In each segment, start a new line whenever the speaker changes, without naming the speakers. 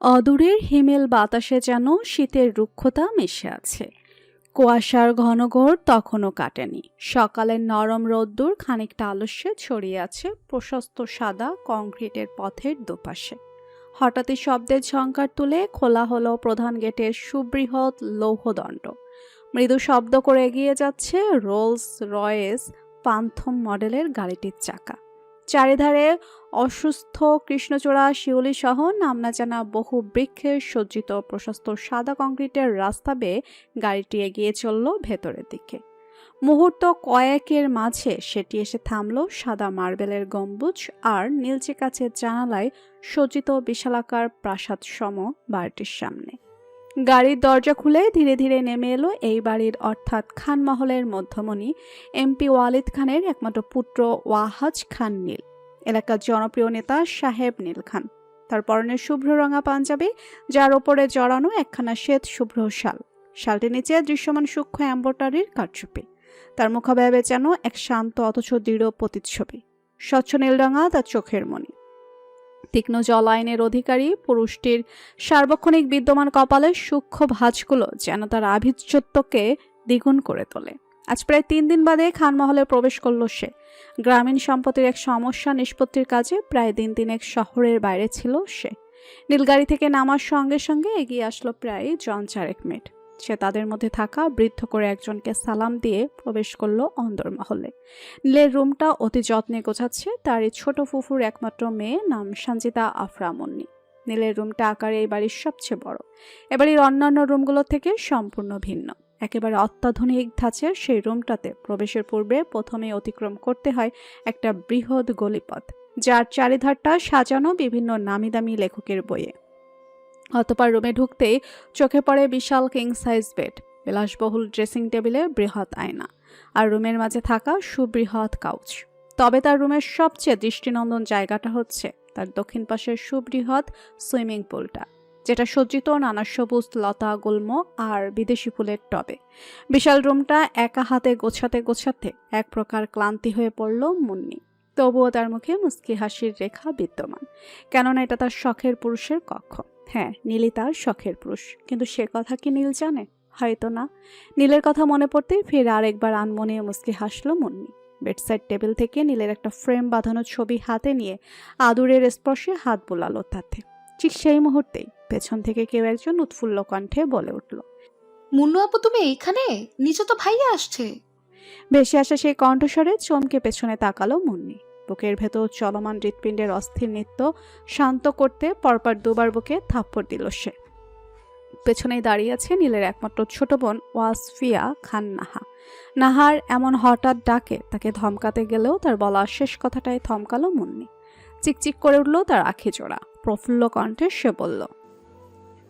অদূরের হিমেল বাতাসে যেন শীতের রুক্ষতা মিশে আছে। কুয়াশার ঘনঘোর তখনও কাটেনি। সকালের নরম রোদ্দুর খানিকটা আলস্যে ছড়িয়ে আছে প্রশস্ত সাদা কংক্রিটের পথের দুপাশে। হঠাৎই শব্দের ঝংকার তুলে খোলা হলো প্রধান গেটের সুবৃহৎ লৌহদণ্ড। মৃদু শব্দ করে এগিয়ে যাচ্ছে রোলস রয়েস পান্থম মডেলের গাড়িটির চাকা। চারিধারে অসুস্থ কৃষ্ণচূড়া শিউলি সহ নাম না জানা বহু বৃক্ষে সজ্জিত প্রশস্ত সাদা কংক্রিটের রাস্তা বেয়ে গাড়িটি এগিয়ে চলল ভেতরের দিকে। মুহূর্ত কয়েকের মাঝে সেটি এসে থামল সাদা মার্বেলের গম্বুজ আর নীলচে কাচের জানালায় সজ্জিত বিশালাকার প্রাসাদ সম বাড়িটির সামনে। গাড়ির দরজা খুলে ধীরে ধীরে নেমে এলো এই বাড়ির অর্থাৎ খানমহলের মধ্যমণি এমপি ওয়ালিদ খানের একমাত্র পুত্র ওয়াহাজ খান নীল, এলাকার জনপ্রিয় নেতা সাহেব নীল খান। তার পরনে শুভ্র রঙা পাঞ্জাবি, যার ওপরে জড়ানো একখানা শ্বেত শুভ্র শাল। শালটির নিচে দৃশ্যমান সূক্ষ্ম এম্ব্রয়ডারির কারচুপি। তার মুখাবয়বে যেন এক শান্ত অথচ দৃঢ় প্রতিচ্ছবি। স্বচ্ছ নীল রঙা তার চোখের মণি। তীক্ষ্ণ জলায়নের অধিকারী পুরুষটির সার্বক্ষণিক বিদ্যমান কপালের সূক্ষ্ম ভাঁজগুলো যেন তার আভিজাত্যকে দ্বিগুণ করে তোলে। আজ প্রায় 3 দিন বাদে খানমহলে প্রবেশ করল সে। গ্রামীণ সম্পত্তির এক সমস্যা নিষ্পত্তির কাজে প্রায় দিন দিনেক শহরের বাইরে ছিল সে। নীলগাড়ি থেকে নামার সঙ্গে সঙ্গে এগিয়ে আসলো প্রায় জন 4 মিনিট। সে তাদের মধ্যে থাকা বৃদ্ধ করে একজনকে সালাম দিয়ে প্রবেশ করলো অন্দরমহলে। নীলের রুমটা অতি যত্নে গোছাচ্ছে তারই ছোট ফুফুর একমাত্র মেয়ে, নাম সঞ্জিতা আফরা মুন্নি। নীলের রুমটা আকারে এই বাড়ির সবচেয়ে বড়। এবাড়ির অন্যান্য রুমগুলো থেকে সম্পূর্ণ ভিন্ন। একেবারে অত্যাধুনিক ধাঁচের সেই রুমটাতে প্রবেশের পূর্বে প্রথমে অতিক্রম করতে হয় একটা বৃহৎ গলিপথ, যার চারিধারটা সাজানো বিভিন্ন নামিদামি লেখকের বইয়ে। অতঃপর রুমে ঢুকতেই চোখে পড়ে বিশাল কিং সাইজ বেড, বিলাসবহুল ড্রেসিং টেবিলে বৃহৎ আয়না, আর রুমের মাঝে থাকা সুবৃহৎ কাউচ। তবে তার রুমের সবচেয়ে দৃষ্টিনন্দন জায়গাটা হচ্ছে তার দক্ষিণ পাশের সুবৃহৎ সুইমিং পুলটা, যেটা সজ্জিত নানা সবুজ লতা গুল্ম আর বিদেশি ফুলের টবে। বিশাল রুমটা একা হাতে গোছাতে গোছাতে এক প্রকার ক্লান্তি হয়ে পড়ল মুন্নি। তবুও তার মুখে মুস্কি হাসির রেখা বিদ্যমান, কেননা এটা তার শখের পুরুষের কক্ষ। হ্যাঁ, নীলই তার শখের পুরুষ, কিন্তু সে কথা কি নীল জানে? হয়তো না। নীলের কথা মনে পড়তেই ফের আরেকবার আনমনিয়ে মুস্কি হাসলো মুন্নি। বেডসাইড টেবিল থেকে নীলের একটা ফ্রেম বাঁধানো ছবি হাতে নিয়ে আদুরের স্পর্শে হাত বোলালো তাতে। ঠিক সেই মুহূর্তেই পেছন থেকে কেউ একজন উৎফুল্ল কণ্ঠে বলে উঠল,
মুন্নু আপু, তুমি এইখানে? নিচে তো ভাইয়া আসছে।
ভেসে আসা সেই কণ্ঠস্বরে চমকে পেছনে তাকালো মুন্নি। বুকের ভেতর চলমান হৃৎপিণ্ডের অস্থির নৃত্য শান্ত করতে পরপর দুবার বুকে থাপ্পড় দিল সে। পেছনেই দাঁড়িয়ে আছে নীলের একমাত্র ছোট বোন ওয়াসফিয়া খান নাহা। নাহার এমন হঠাৎ ডাকে তাকে ধমকাতে গেলেও তার বলা শেষ কথাটাই থমকালো মুন্নি। চিকচিক করে উঠল তার আখি জোড়া। প্রফুল্ল কণ্ঠে সে বলল,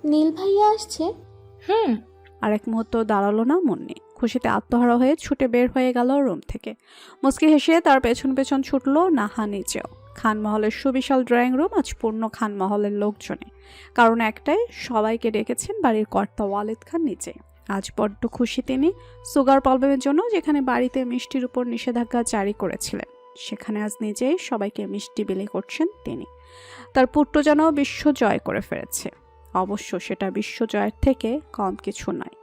নীল ভাইয়া আসছে।
আরেক মুহূর্ত দাঁড়ালো না মুন্নি। খুশিতে আত্মহারা হয়ে ছুটে বের হয়ে গেল রুম থেকে। মুচকি হেসে তার পেছন পেছন ছুটল নাহা নিচেও। খানমহলের সুবিশাল ড্রয়িং রুম আজ পূর্ণ খানমহলের লোকজনে। কারণ একটাই, সবাইকে ডেকেছেন বাড়ির কর্তা ওয়ালিদ খান নিচে। আজ বড্ড খুশি তিনি। সুগার প্রবলেমের জন্য যেখানে বাড়িতে মিষ্টির উপর নিষেধাজ্ঞা জারি করেছিলেন, সেখানে আজ নিজেই সবাইকে মিষ্টি বিলি করছেন তিনি। তার পুত্র যেন বিশ্ব জয় করে ফেলেছে। অবশ্য সেটা বিশ্বজয়ের থেকে কম কিছু নয়।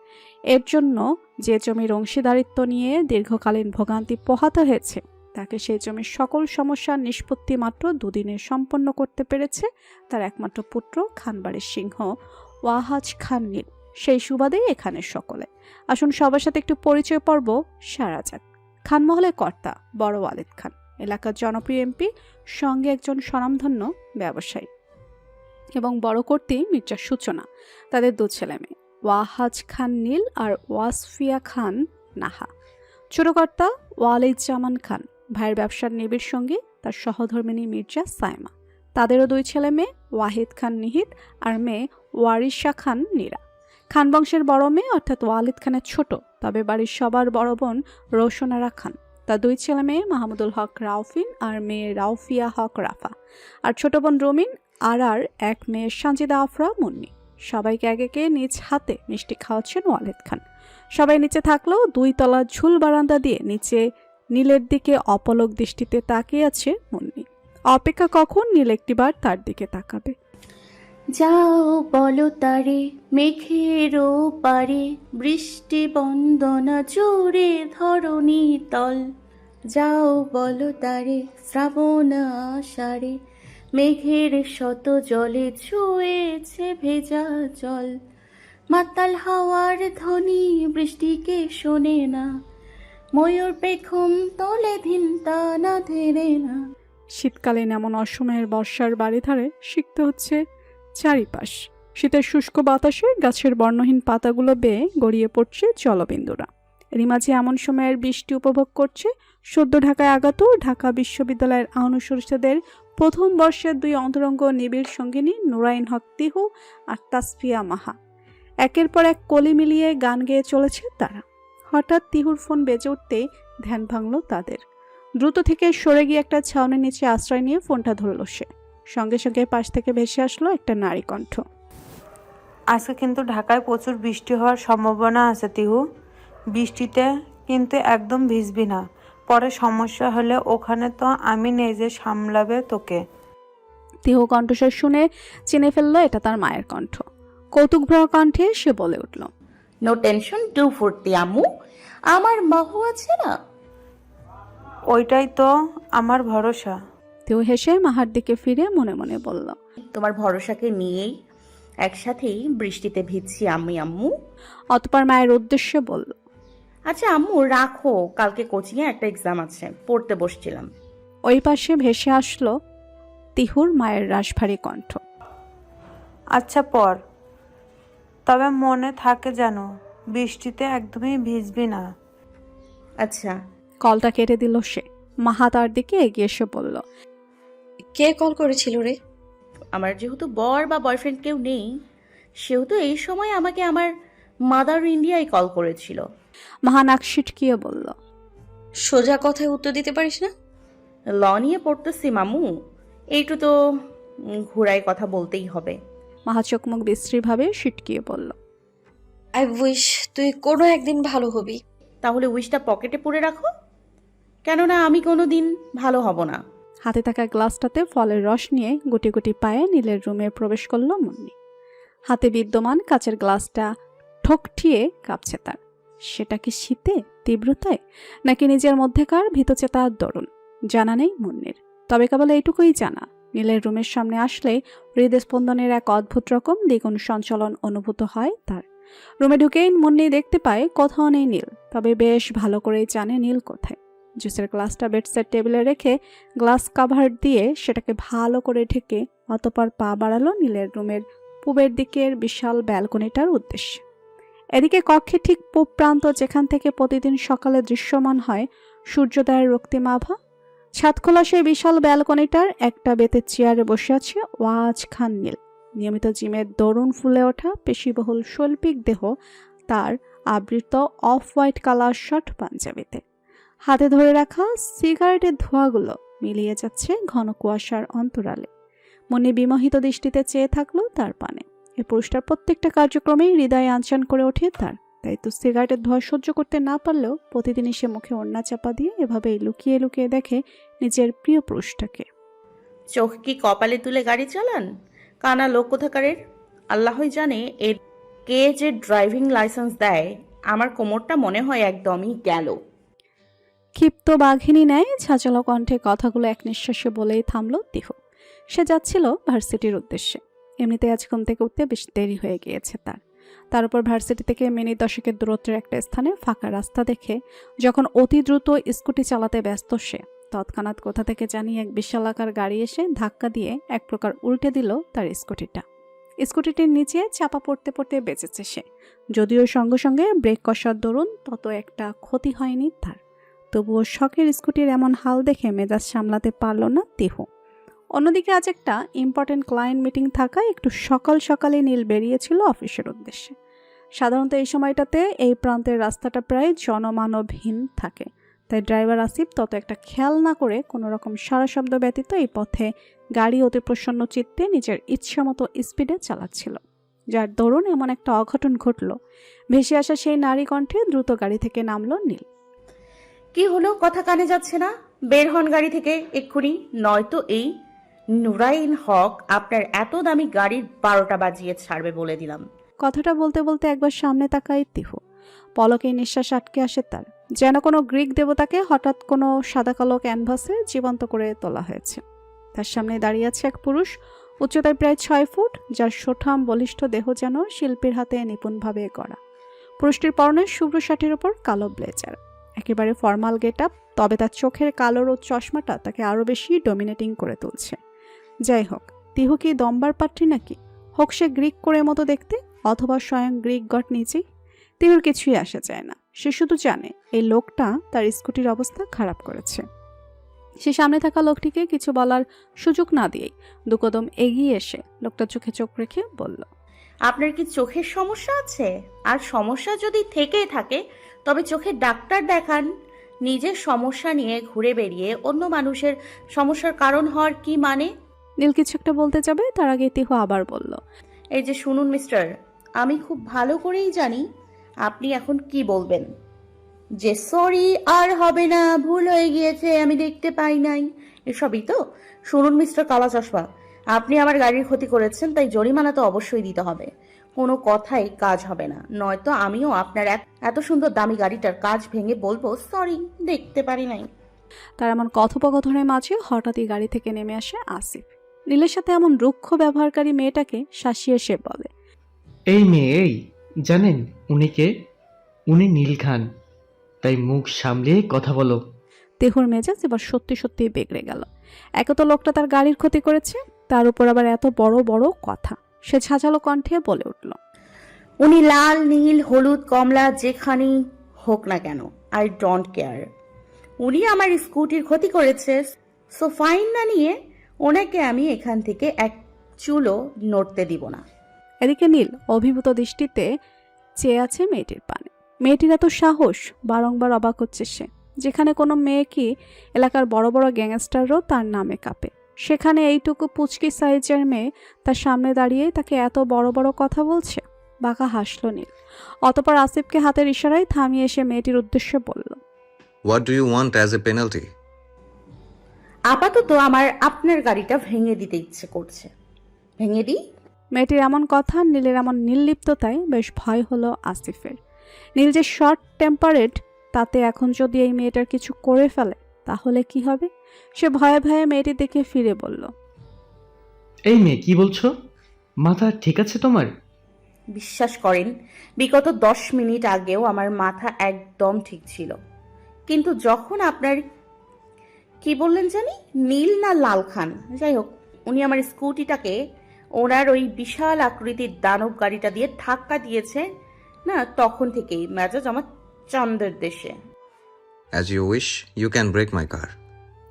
এর জন্য যে জমির অংশীদারিত্ব নিয়ে দীর্ঘকালীন ভোগান্তি পোহাতে হয়েছে, তাকে সেই জমির সকল সমস্যার নিষ্পত্তি মাত্র 2 দিনে সম্পন্ন করতে পেরেছে তার একমাত্র পুত্র খানবাড়ির সিংহ ওয়াহাজ খান নীল। সেই সুবাদেই এখানে সকলে। আসুন সবার সাথে একটু পরিচয় পর্ব সারা যাক। খানমহলের কর্তা বড় ওয়ালিদ খান, এলাকার জনপ্রিয় এমপি, সঙ্গে একজন স্বনামধন্য ব্যবসায়ী এবং বড় কর্ত্রী মির্জা সূচনা। তাদের 2 ছেলে মেয়ে, ওয়াহাজ খান নীল আর ওয়াসফিয়া খান নাহা। ছোট কর্তা ওয়ালিদ জামান খান, ভাইয়ের ব্যবসার নিবিড় সঙ্গী তার সহধর্মিণী মির্জা সাইমা। তাদেরও 2 ছেলে মেয়ে, ওয়াহিদ খান নিহিত আর মেয়ে ওয়ারিশা খান নীরা। খান বংশের বড় মেয়ে অর্থাৎ ওয়ালিদ খানের ছোট, তবে বাড়ির সবার বড় বোন রোশনারা খান। তার 2 ছেলে মেয়ে মাহমুদুল হক রাউফিন আর মেয়ে রাউফিয়া হক রাফা, আর ছোট বোন রুমিন আর এক মেয়ে সঞ্জিদা আফরা মুন্নি। সবাইকে একে নিজ হাতে মিষ্টি খাওয়াচ্ছেন ওয়ালিদ খান। সবাই নিচে থাকলেও 2 তলা ঝুল বারান্দা দিয়ে নিচে নীলের দিকে অপলক দৃষ্টিতে তাকিয়ে আছে মুন্নি। অপেক্ষা কখন নীল একটিবার তার দিকে তাকাবে।
যাও বলো তারে মেঘের পারে, বৃষ্টি বন্দনা জোরে ধরণী তল। যাও বলো তারে শ্রাবণ আষাঢ়ে, মেঘের শত জলে ছুঁয়েছে ভেজা জল। মাতাল হাওয়ার ধ্বনি বৃষ্টিকে শোনে না, ময়ূর পেখম তলে ধিনতা না ধেরে না।
শীতকালীন এমন অসময়ের বর্ষার বাড়ি ধারে শিখতে হচ্ছে চারিপাশ। শীতের শুষ্ক বাতাসে গাছের বর্ণহীন পাতাগুলো বেয়ে গড়িয়ে পড়ছে জলবিন্দুরা। এরই মাঝে এমন সময়ের বৃষ্টি উপভোগ করছে সদ্য ঢাকায় আগত ঢাকা বিশ্ববিদ্যালয়ের অনুষদের প্রথম বর্ষের দুই অন্তরঙ্গ নিবিড় সঙ্গিনী নুরাইন হক তিহু আর তাসফিয়া মাহা। একের পর এক কলি মিলিয়ে গান গেয়ে চলেছে তারা। হঠাৎ তিহুর ফোন বেজে উঠতেই ধ্যান ভাঙল তাদের। দ্রুত থেকে সরে গিয়ে একটা ছাউনির নিচে আশ্রয় নিয়ে ফোনটা ধরল সে। সঙ্গে সঙ্গে পাশ থেকে ভেসে আসলো একটা নারী কণ্ঠ।
আজকে কিন্তু ঢাকায় প্রচুর বৃষ্টি হওয়ার সম্ভাবনা আছে তিহু। বৃষ্টিতে কিন্তু একদম ভিজবি না, পরে সমস্যা হলে ওখানে তো আমি নেই যে সামলাবে তোকে।
তিহু কণ্ঠস্বর শুনে চিনে ফেললো এটা তার মায়ের কণ্ঠ। কৌতুকভরা কণ্ঠে সে বলে উঠল,
নো টেনশন, ডু ফুর্তি আম্মু, আমার মাহু আছে না।
ওইটাই তো আমার ভরসা।
তিহু হেসে মাহার দিকে ফিরে মনে মনে বলল,
তোমার ভরসাকে নিয়েই একসাথেই বৃষ্টিতে ভিজছি আমি আম্মু।
অতপর মায়ের উদ্দেশ্যে বলল,
আচ্ছা আম্মু রাখো, কালকে কোচিংয়ে একটা এক্সাম আছে, পড়তে বসছিলাম।
ওই পাশে ভেসে আসলো তিহুর মায়ের রাশভারী কণ্ঠ।
আচ্ছা পর, তবে মনে থাকে যেন বৃষ্টিতে একদমই ভিজবি না।
আচ্ছা।
কলটা কেটে দিল সে। মাহা তার দিকে এগিয়ে এসে বলল,
কে কল করেছিল রে?
আমার যেহেতু বর বা বয়ফ্রেন্ড কেউ নেই, সেহেতু এই সময় আমাকে আমার মাদার ইন্ডিয়ায় কল করেছিল।
মাহা নাক সিটকিয়ে বলল,
সোজা কথায় উত্তর দিতে পারিস না?
ল নিয়ে পড়তেছি মামু, এইটু তো ঘুরাই কথা বলতেই হবে।
মাহা চোখ মুখ বিশ্রীভাবে সিটকিয়ে বলল,
আই উইশ তুই কোনো একদিন ভালো হবি।
তাহলে উইশটা পকেটে পুরে রাখো, কেননা আমি কোনো দিন ভালো হব না।
হাতে থাকা গ্লাসটাতে ফলের রস নিয়ে গুটি গুটি পায়ে নীলের রুমে প্রবেশ করল মুন্নি। হাতে বিদ্যমান কাচের গ্লাসটা ঠকঠিয়ে কাঁপছে তার। সেটা কি শীতে, তীব্রতায়, নাকি নিজের মধ্যেকার ভীতচেতার দরুন জানা নেই মুন্নির। তবে কেবল এইটুকুই জানা, নীলের রুমের সামনে আসলেই হৃদস্পন্দনের এক অদ্ভুত রকম দ্বিগুণ সঞ্চালন অনুভূত হয় তার। রুমে ঢুকেই মুন্নি দেখতে পায় কোথাও নেই নীল, তবে বেশ ভালো করেই জানে নীল কোথায়। জুসের গ্লাসটা বেডসের টেবিলে রেখে গ্লাস কাভার দিয়ে সেটাকে ভালো করে ঢেকে অতপর পা বাড়ালো নীলের রুমের পূবের দিকের বিশাল ব্যালকনিটার উদ্দেশ্যে। এদিকে কক্ষে ঠিক পূব প্রান্ত, যেখান থেকে প্রতিদিন সকালে দৃশ্যমান হয় সূর্যোদয়ের রক্তিম আভা। ছাদখোলা সেই বিশাল ব্যালকনিটার একটা বেতের চেয়ারে বসে আছে ওয়াজ খান নীল। নিয়মিত জিমের দরুন ফুলে ওঠা পেশিবহুল শৈল্পিক দেহ তার আবৃত অফ হোয়াইট কালার শার্ট পাঞ্জাবিতে। হাতে ধরে রাখা সিগারেটের ধোঁয়াগুলো মিলিয়ে যাচ্ছে ঘন কুয়াশার অন্তরালে। মনে বিমোহিত দৃষ্টিতে চেয়ে থাকলো তার পানে। এই পুরুষটার প্রত্যেকটা কার্যক্রমেই হৃদয়ে আনচান করে ওঠে তার। তাই তো সিগারেটের ধোঁয়া সহ্য করতে না পারলেও প্রতিদিনই সে মুখে ওড়না চাপা দিয়ে এভাবেই লুকিয়ে লুকিয়ে দেখে নিজের প্রিয় পুরুষটাকে।
চোখ কি কপালে তুলে গাড়ি চালান? কানা লোক কোথাকারের। আল্লাহই জানে এর কে যে ড্রাইভিং লাইসেন্স দেয়। আমার কোমরটা মনে হয় একদমই গেল।
ক্ষিপ্ত বাঘিনী ন্যায় ছাঁচালো কণ্ঠে কথাগুলো এক নিঃশ্বাসে বলেই থামলো তিহু। সে যাচ্ছিল ভার্সিটির উদ্দেশ্যে। এমনিতে আজ ঘুম থেকে উঠতে বেশ দেরি হয়ে গিয়েছে তার উপর ভার্সিটি থেকে মিনিট 10 দূরত্বের একটা স্থানে ফাঁকা রাস্তা দেখে যখন অতি দ্রুত স্কুটি চালাতে ব্যস্ত সে, তৎক্ষণাৎ কোথা থেকে জানি এক বিশালাকার গাড়ি এসে ধাক্কা দিয়ে এক প্রকার উল্টে দিল তার স্কুটিটা। স্কুটিটির নিচে চাপা পড়তে পড়তে বেঁচেছে সে, যদিও সঙ্গে সঙ্গে ব্রেক কষার দরুন তত একটা ক্ষতি হয়নি তার। তবুও শখের স্কুটির এমন হাল দেখে মেজাজ সামলাতে পারল না তিহু। অন্যদিকে আজ একটা ইম্পর্টেন্ট ক্লায়েন্ট মিটিং থাকায় একটু সকাল সকালে নীল বেরিয়েছিল অফিসের উদ্দেশ্যে। সাধারণত এই সময়টাতে এই প্রান্তের রাস্তাটা প্রায় জনমানবহীন থাকে, তাই ড্রাইভার আসিফ তত একটা খেয়াল না করে কোনো রকম সারা শব্দ ব্যতীত এই পথে গাড়ি অতি প্রসন্ন চিত্তে নিজের ইচ্ছামতো স্পিডে চালাচ্ছিল, যার দরুন এমন একটা অঘটন ঘটল। ভেসে আসা সেই নারী কণ্ঠে দ্রুত গাড়ি থেকে নামলো নীল।
কি হলো, কথা কানে যাচ্ছে না? বের হন গাড়ি থেকে এক্ষুনি, নয়তো এই নুরাইন হক আপনার এত দামি গাড়ির 12টা বাজিয়ে ছাড়বে বলে দিলাম।
কথাটা বলতে বলতে একবার সামনে তাকায় তিহু। পলকে নিঃশ্বাস আটকে আসে তার, যেন কোনো গ্রিক দেবতাকে হঠাৎ কোনো সাদা কালো ক্যানভাসে জীবন্ত করে তোলা হয়েছে। তার সামনে দাঁড়িয়ে আছে এক পুরুষ, উচ্চতায় প্রায় 6 ফুট, যার সুঠাম বলিষ্ঠ দেহ যেন শিল্পীর হাতে নিপুণভাবে গড়া। পুরুষটির পরনে শুভ্র শার্টের ওপর কালো ব্লেজার, একেবারে ফর্মাল গেট আপ, তবে তার চোখের কালো রোদ চশমাটা তাকে আরও বেশি ডমিনেটিং করে তুলছে। যাই হোক, তিহু কি দম্বার পাত্রী নাকি? হোক সে গ্রিক করে মতো দেখতে, অথবা স্বয়ং গ্রিক গড নিজেই, তিহুর কিছুই আসে যায় না। সে শুধু জানে এই লোকটা তার স্কুটির অবস্থা খারাপ করেছে। সে সামনে থাকা লোকটিকে কিছু বলার সুযোগ না দিয়েই দুকদম এগিয়ে এসে লোকটার চোখে চোখ রেখে বলল,
আপনার কি চোখের সমস্যা আছে? আর সমস্যা যদি থেকেই থাকে তবে চোখের ডাক্তার দেখান। নিজের সমস্যা নিয়ে ঘুরে বেরিয়ে অন্য মানুষের সমস্যার কারণ হওয়ার কি মানে?
নীল কিছু একটা বলতে যাবে, তার আগে তিহু আবার বলল,
এই যে শুনুন মিস্টার, আমি খুব ভালো করেই জানি আপনি এখন কি বলবেন। যে সরি আর হবে না, ভুল হয়ে গিয়েছে, আমি দেখতে পাই নাই, এসবই তো। শুনুন মিস্টার কালা চশমা, আপনি আমার গাড়ির ক্ষতি করেছেন, তাই জরিমানা তো অবশ্যই দিতে হবে। কোনো কথাই কাজ হবে না, নয়তো আমিও আপনার এত সুন্দর দামি গাড়িটার কাজ ভেঙে বলবো সরি, দেখতে পারি নাই।
তার এমন কথোপকথনের মাঝে হঠাৎই গাড়ি থেকে নেমে আসে আসিফ। নীলের সাথে এমন রুক্ষ ব্যবহারকারী মেয়েটাকে শাসিয়ে সে বলে,
এই মেয়ে, এই জানেন উনি কে? উনি নীল খান, তাই মুখ সামলিয়ে কথা বলো।
তিহুর মেজাজ এবার সত্যি সত্যি বিগড়ে গেল। একে তো লোকটা তার গাড়ির ক্ষতি করেছে, তার উপর আবার এত বড় বড় কথা। সে ঝাঁঝালো কণ্ঠে বলে উঠল,
উনি লাল, নীল, হলুদ, কমলা যেখানেই হোক না কেন, আই ডোন্ট কেয়ার। উনি আমার স্কুটির ক্ষতি করেছে, সো ফাইন না নিয়ে ওনাকে আমি এখান থেকে এক চুলও নড়তে দিব না।
এদিকে নীল অভিভূত দৃষ্টিতে চেয়ে আছে মেয়েটির পানে। মেয়েটির এত সাহস, বারংবার অবাক হচ্ছে সে। যেখানে কোনো মেয়ে কি এলাকার বড় বড় গ্যাংস্টারও তার নামে কাঁপে, সেখানে এইটুকু পুচকি সাইজের মেয়ে তার সামনে দাঁড়িয়ে তাকে এত বড় বড় কথা বলছে। বাঁকা হাসল নীল। অতপর আসিফকে হাতের ইশারায় থামিয়ে এসে মেয়েটির উদ্দেশ্যে বলল,
What do you want as a penalty?
আপাতত আমার আপনার গাড়িটা ভেঙে দিতে ইচ্ছে করছে। ভেঙে দিই?
মেয়েটির এমন কথা, নীলের এমন নির্লিপ্ততায় বেশ ভয় হলো আসিফের। নীল যে শর্ট টেম্পারেড, তাতে এখন যদি এই মেয়েটার কিছু করে ফেলে তাহলে কি হবে? সে ভয়ে ভয়ে মেয়েটির দিকে ফিরে বলল,
এই মেয়ে, কি বলছো? মাথা ঠিক আছে তোমার?
বিশ্বাস করেন, বিগত 10 মিনিট আগেও আমার মাথা একদম ঠিক ছিল, কিন্তু যখন আপনার কি বললেন জানি, নীল না লাল খান, যাই হোক, উনি আমার স্কুটিটাকে ওনার ওই বিশাল আকৃতির দানব গাড়িটা দিয়ে ধাক্কা দিয়েছে না, তখন থেকেই মেজাজ আমার চাঁদের দেশে।
As you wish, you can break my car.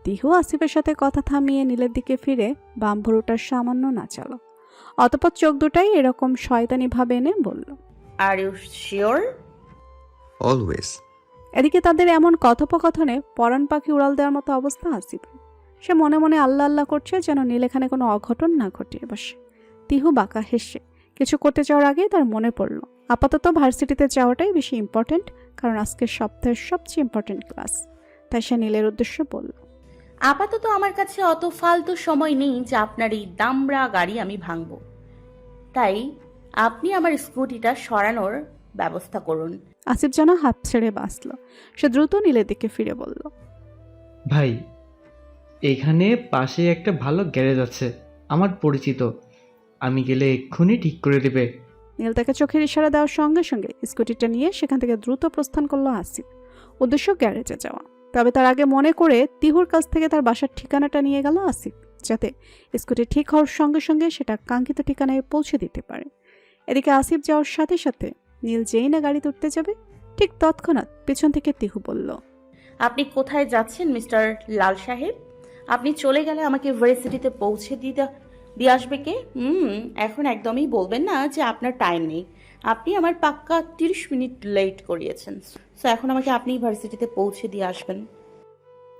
Tihu আসিফের সাথে কথা থামিয়ে নীলের দিকে ফিরে বাম ভুরুটার সামান্য নাচালো। অতপর চোখ দুটাই এরকম শয়তানি ভাবে এনে বলল,
আর ইউ শিওর?
Always.
এদিকে তাদের এমন কথোপকথনে পরাণ পাখি উড়াল দেওয়ার মতো অবস্থা আসিফের। সে মনে মনে আল্লাহ আল্লাহ করছে যেন নীল এখানে কোনো অঘটন না ঘটিয়ে বসে। তিহু বাঁকা হেসে কিছু করতে যাওয়ার আগে তার মনে পড়ল আপাতত ভার্সিটিতে যাওয়াটাই বেশি ইম্পর্টেন্ট, কারণ আজকের সপ্তাহের সবচেয়ে ইম্পর্টেন্ট ক্লাস। তাই সে নীলের উদ্দেশ্যে বলল,
আপাতত আমার কাছে অত ফালতু সময় নেই যে আপনার এই দামড়া গাড়ি আমি ভাঙবো, তাই আপনি আমার স্কুটিটা সরানোর ব্যবস্থা করুন।
আসিফ যেন হাত ছেড়ে বাঁচল। সে দ্রুত নীলের দিকে ফিরে বলল,
ভাই, এখানে পাশে একটা ভালো গ্যারেজ আছে, আমার পরিচিত, আমি গেলে এক্ষুনি ঠিক করে দেবে।
নীল তাকে চোখের ইশারা দেওয়ার সঙ্গে সঙ্গে স্কুটিটা নিয়ে সেখান থেকে দ্রুত প্রস্থান করলো আসিফ। উদ্দেশ্য গ্যারেজে যাওয়া, তবে তার আগে মনে করে তিহুর কাছ থেকে তার বাসার ঠিকানাটা নিয়ে গেল আসিফ, যাতে স্কুটি ঠিক হওয়ার সঙ্গে সঙ্গে সেটা কাঙ্ক্ষিত ঠিকানায় পৌঁছে দিতে পারে। এদিকে আসিফ যাওয়ার সাথে সাথে নীল যেই না গাড়ি তুলতে যাবে, ঠিক তৎক্ষণাৎ পেছন থেকে তিহু বলল,
আপনি কোথায় যাচ্ছেন মিস্টার লাল সাহেব? আপনি চলে গেলে আমাকে ভার্সিটিতে পৌঁছে দিয়ে আসবে কে? এখন একদমই বলবেন না যে আপনার টাইম নেই। আপনি আমার পাক্কা 30 মিনিট লেট করিয়েছেন, সো এখন আমাকে আপনি ভার্সিটিতে পৌঁছে দিয়ে আসবেন।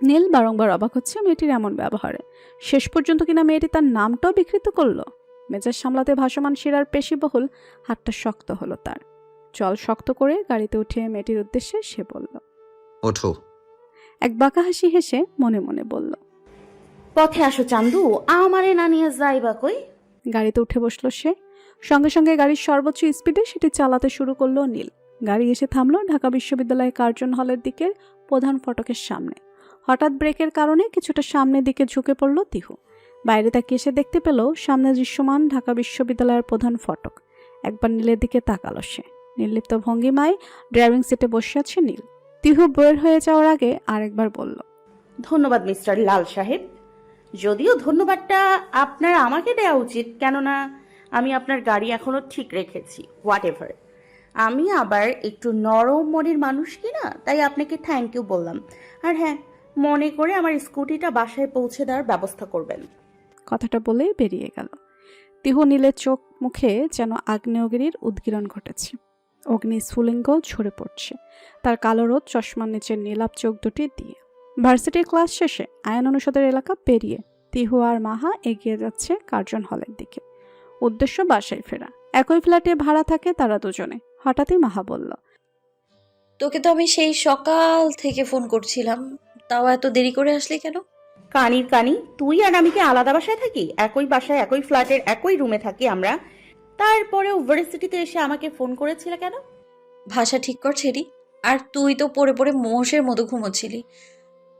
নীল বারংবার অবাক হচ্ছে মেয়েটির এমন ব্যবহারে। শেষ পর্যন্ত কিনা মেয়েটি তার নামটাও বিকৃত করলো। মেজাজ সামলাতে ভাসমান শিরার পেশিবহুল হাতটা শক্ত হলো তার। চল শক্ত করে গাড়িতে উঠিয়ে মেয়েটির উদ্দেশ্যে সে বলল,
ওঠো।
এক বাঁকা হাসি হেসে মনে মনে বলল,
পথে আসো চান্দু, আমারে না নিয়ে যাইবা কই?
গাড়িতে উঠে বসলো সে। সঙ্গে সঙ্গে গাড়ির সর্বোচ্চ স্পিডে সেটি চালাতে শুরু করলো নীল। গাড়ি এসে থামলো ঢাকা বিশ্ববিদ্যালয়ের কার্জন হলের দিকের প্রধান ফটকের সামনে। হঠাৎ ব্রেকের কারণে কিছুটা সামনের দিকে ঝুঁকে পড়ল তিহু। বাইরে তাকিয়ে এসে দেখতে পেল সামনে দৃশ্যমান ঢাকা বিশ্ববিদ্যালয়ের প্রধান ফটক। একবার নীলের দিকে তাকালো সে। নির্লিপ্ত ভঙ্গিমায় ড্রাইভিং সিটে বসে আছে নীল। তিহু বের হয়ে যাওয়ার আগে আরেকবার বলল,
ধন্যবাদ মিস্টার লাল সাহেব। যদিও ধন্যবাদটা আপনার আমাকে দেওয়া উচিত, কেননা আমি আপনার গাড়ি এখনো ঠিক রেখেছি। হোয়াট এভার, আমি আবার একটু নরম মনের মানুষ কিনা, তাই আপনাকে থ্যাংক ইউ বললাম। আর হ্যাঁ, মনে করে আমার স্কুটিটা বাসায় পৌঁছে দেওয়ার ব্যবস্থা করবেন।
কথাটা বলে বেরিয়ে গেল। তিহু নীলের চোখ মুখে যেন আগ্নেয়গিরির উদ্গীরণ ঘটেছে। অগ্নি স্ফুলিঙ্গ ঝরে পড়ছে তার কালো রোদ চশমার নিচের নীলাপ চোখ দুটি দিয়ে। ভার্সিটির ক্লাস শেষে আইন অনুষদের এলাকা পেরিয়ে তিহু আর মাহা এগিয়ে যাচ্ছে কার্জন হলের দিকে। উদ্দেশ্য বাসায় ফেরা। একই ফ্ল্যাটে ভাড়া থাকে তারা দুজনে। হঠাৎই মাহা বলল,
তোকে তো আমি সেই সকাল থেকে ফোন করছিলাম, তাও এত দেরি করে আসলি কেন?
কানির কানি, তুই আর আমি কি আলাদা বাসায় থাকি? একই বাসায়, একই ফ্ল্যাটের, একই রুমে থাকি আমরা। তারপরেও ভার্সিটিতে এসে আমাকে ফোন করেছিলে কেন?
ভাষা ঠিক কর ছেড়ি। আর তুই তো পড়ে পড়ে মোষের মতো ঘুমোচ্ছিলি।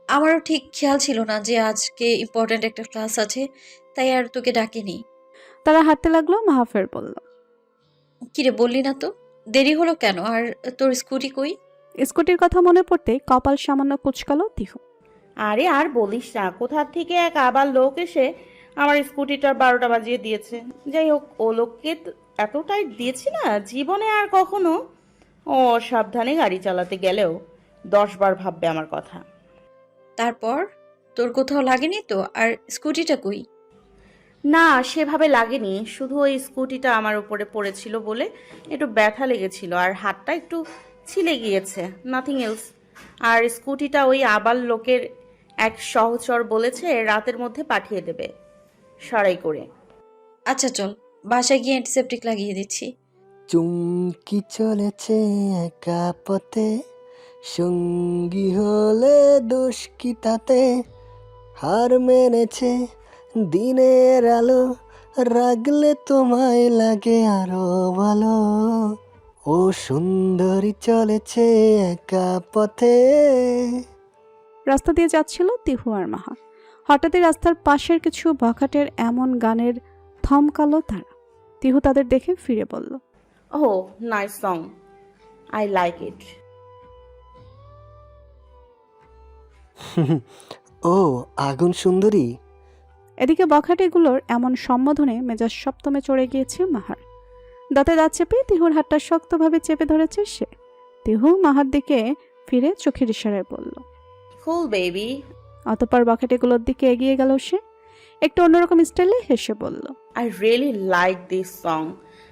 আমারও ঠিক খেয়াল ছিল না যে আজকে ইম্পর্ট্যান্ট একটা ক্লাস আছে, তাই আর তোকে ডাকিনি।
তারা হাঁটতে লাগলো। মাহফের বলল,
কিরে বললি না তো, দেরি হলো কেন? আর তোর স্কুটি কই?
স্কুটির কথা মনে পড়তেই কপাল সামান্য কুচকালো তিহু।
আরে আর বলিস না, কোথা থেকে এক আবার লোক এসে আমার স্কুটিটার 12টা বাজিয়ে দিয়েছে। যাই হোক, ও লোককে এতটাই দিয়েছি না, জীবনে আর কখনো ও সাবধানে গাড়ি চালাতে গেলেও 10 বার ভাববে আমার কথা।
তারপর তোর কোথাও লাগেনি তো? আর স্কুটিটা কই?
না, সেভাবে লাগেনি, শুধু ওই স্কুটিটা আমার উপরে পড়েছিল বলে একটু ব্যথা লেগেছিল আর হাতটা একটু ছিলে গিয়েছে, নাথিং এলস। আর স্কুটিটা ওই আবাল লোকের এক সহচর বলেছে রাতের মধ্যে পাঠিয়ে দেবে সারাই করে।
আচ্ছা চল, বাসায় গিয়ে অ্যান্টিসেপটিক লাগিয়ে দিচ্ছি।
চুমকি চলেছে একা পথে, সঙ্গী হলে দোষ কি তাতে? হার মেনেছে দিনের আলো, রাগলে তোমায় লাগে আরো ভালো। ও সুন্দরী চলেছে একা পথে।
রাস্তা দিয়ে যাচ্ছিল তিহু আর মাহা। হঠাৎই রাস্তার পাশের কিছু বখাটের এমন গানের থমকালো তারা। তিহু তাদের দেখে ফিরে বলল,
oh, nice song, I like it.
ও আগুন সুন্দরী।
এদিকে বখাটেগুলোর এমন সম্বোধনে মেজাজ সপ্তমে চড়ে গিয়েছে মাহার। দাঁতে দাঁত চেপে তিহুর হাতটা শক্তভাবে চেপে ধরেছে সে। তিহু মাহার দিকে ফিরে চোখের ইশারায় বলল,
কুল বেবি।
অতঃপর বখাটেগুলোর দিকে এগিয়ে গেল সে। একটু অন্যরকম স্টাইলে হেসে বলল,
I really like this song,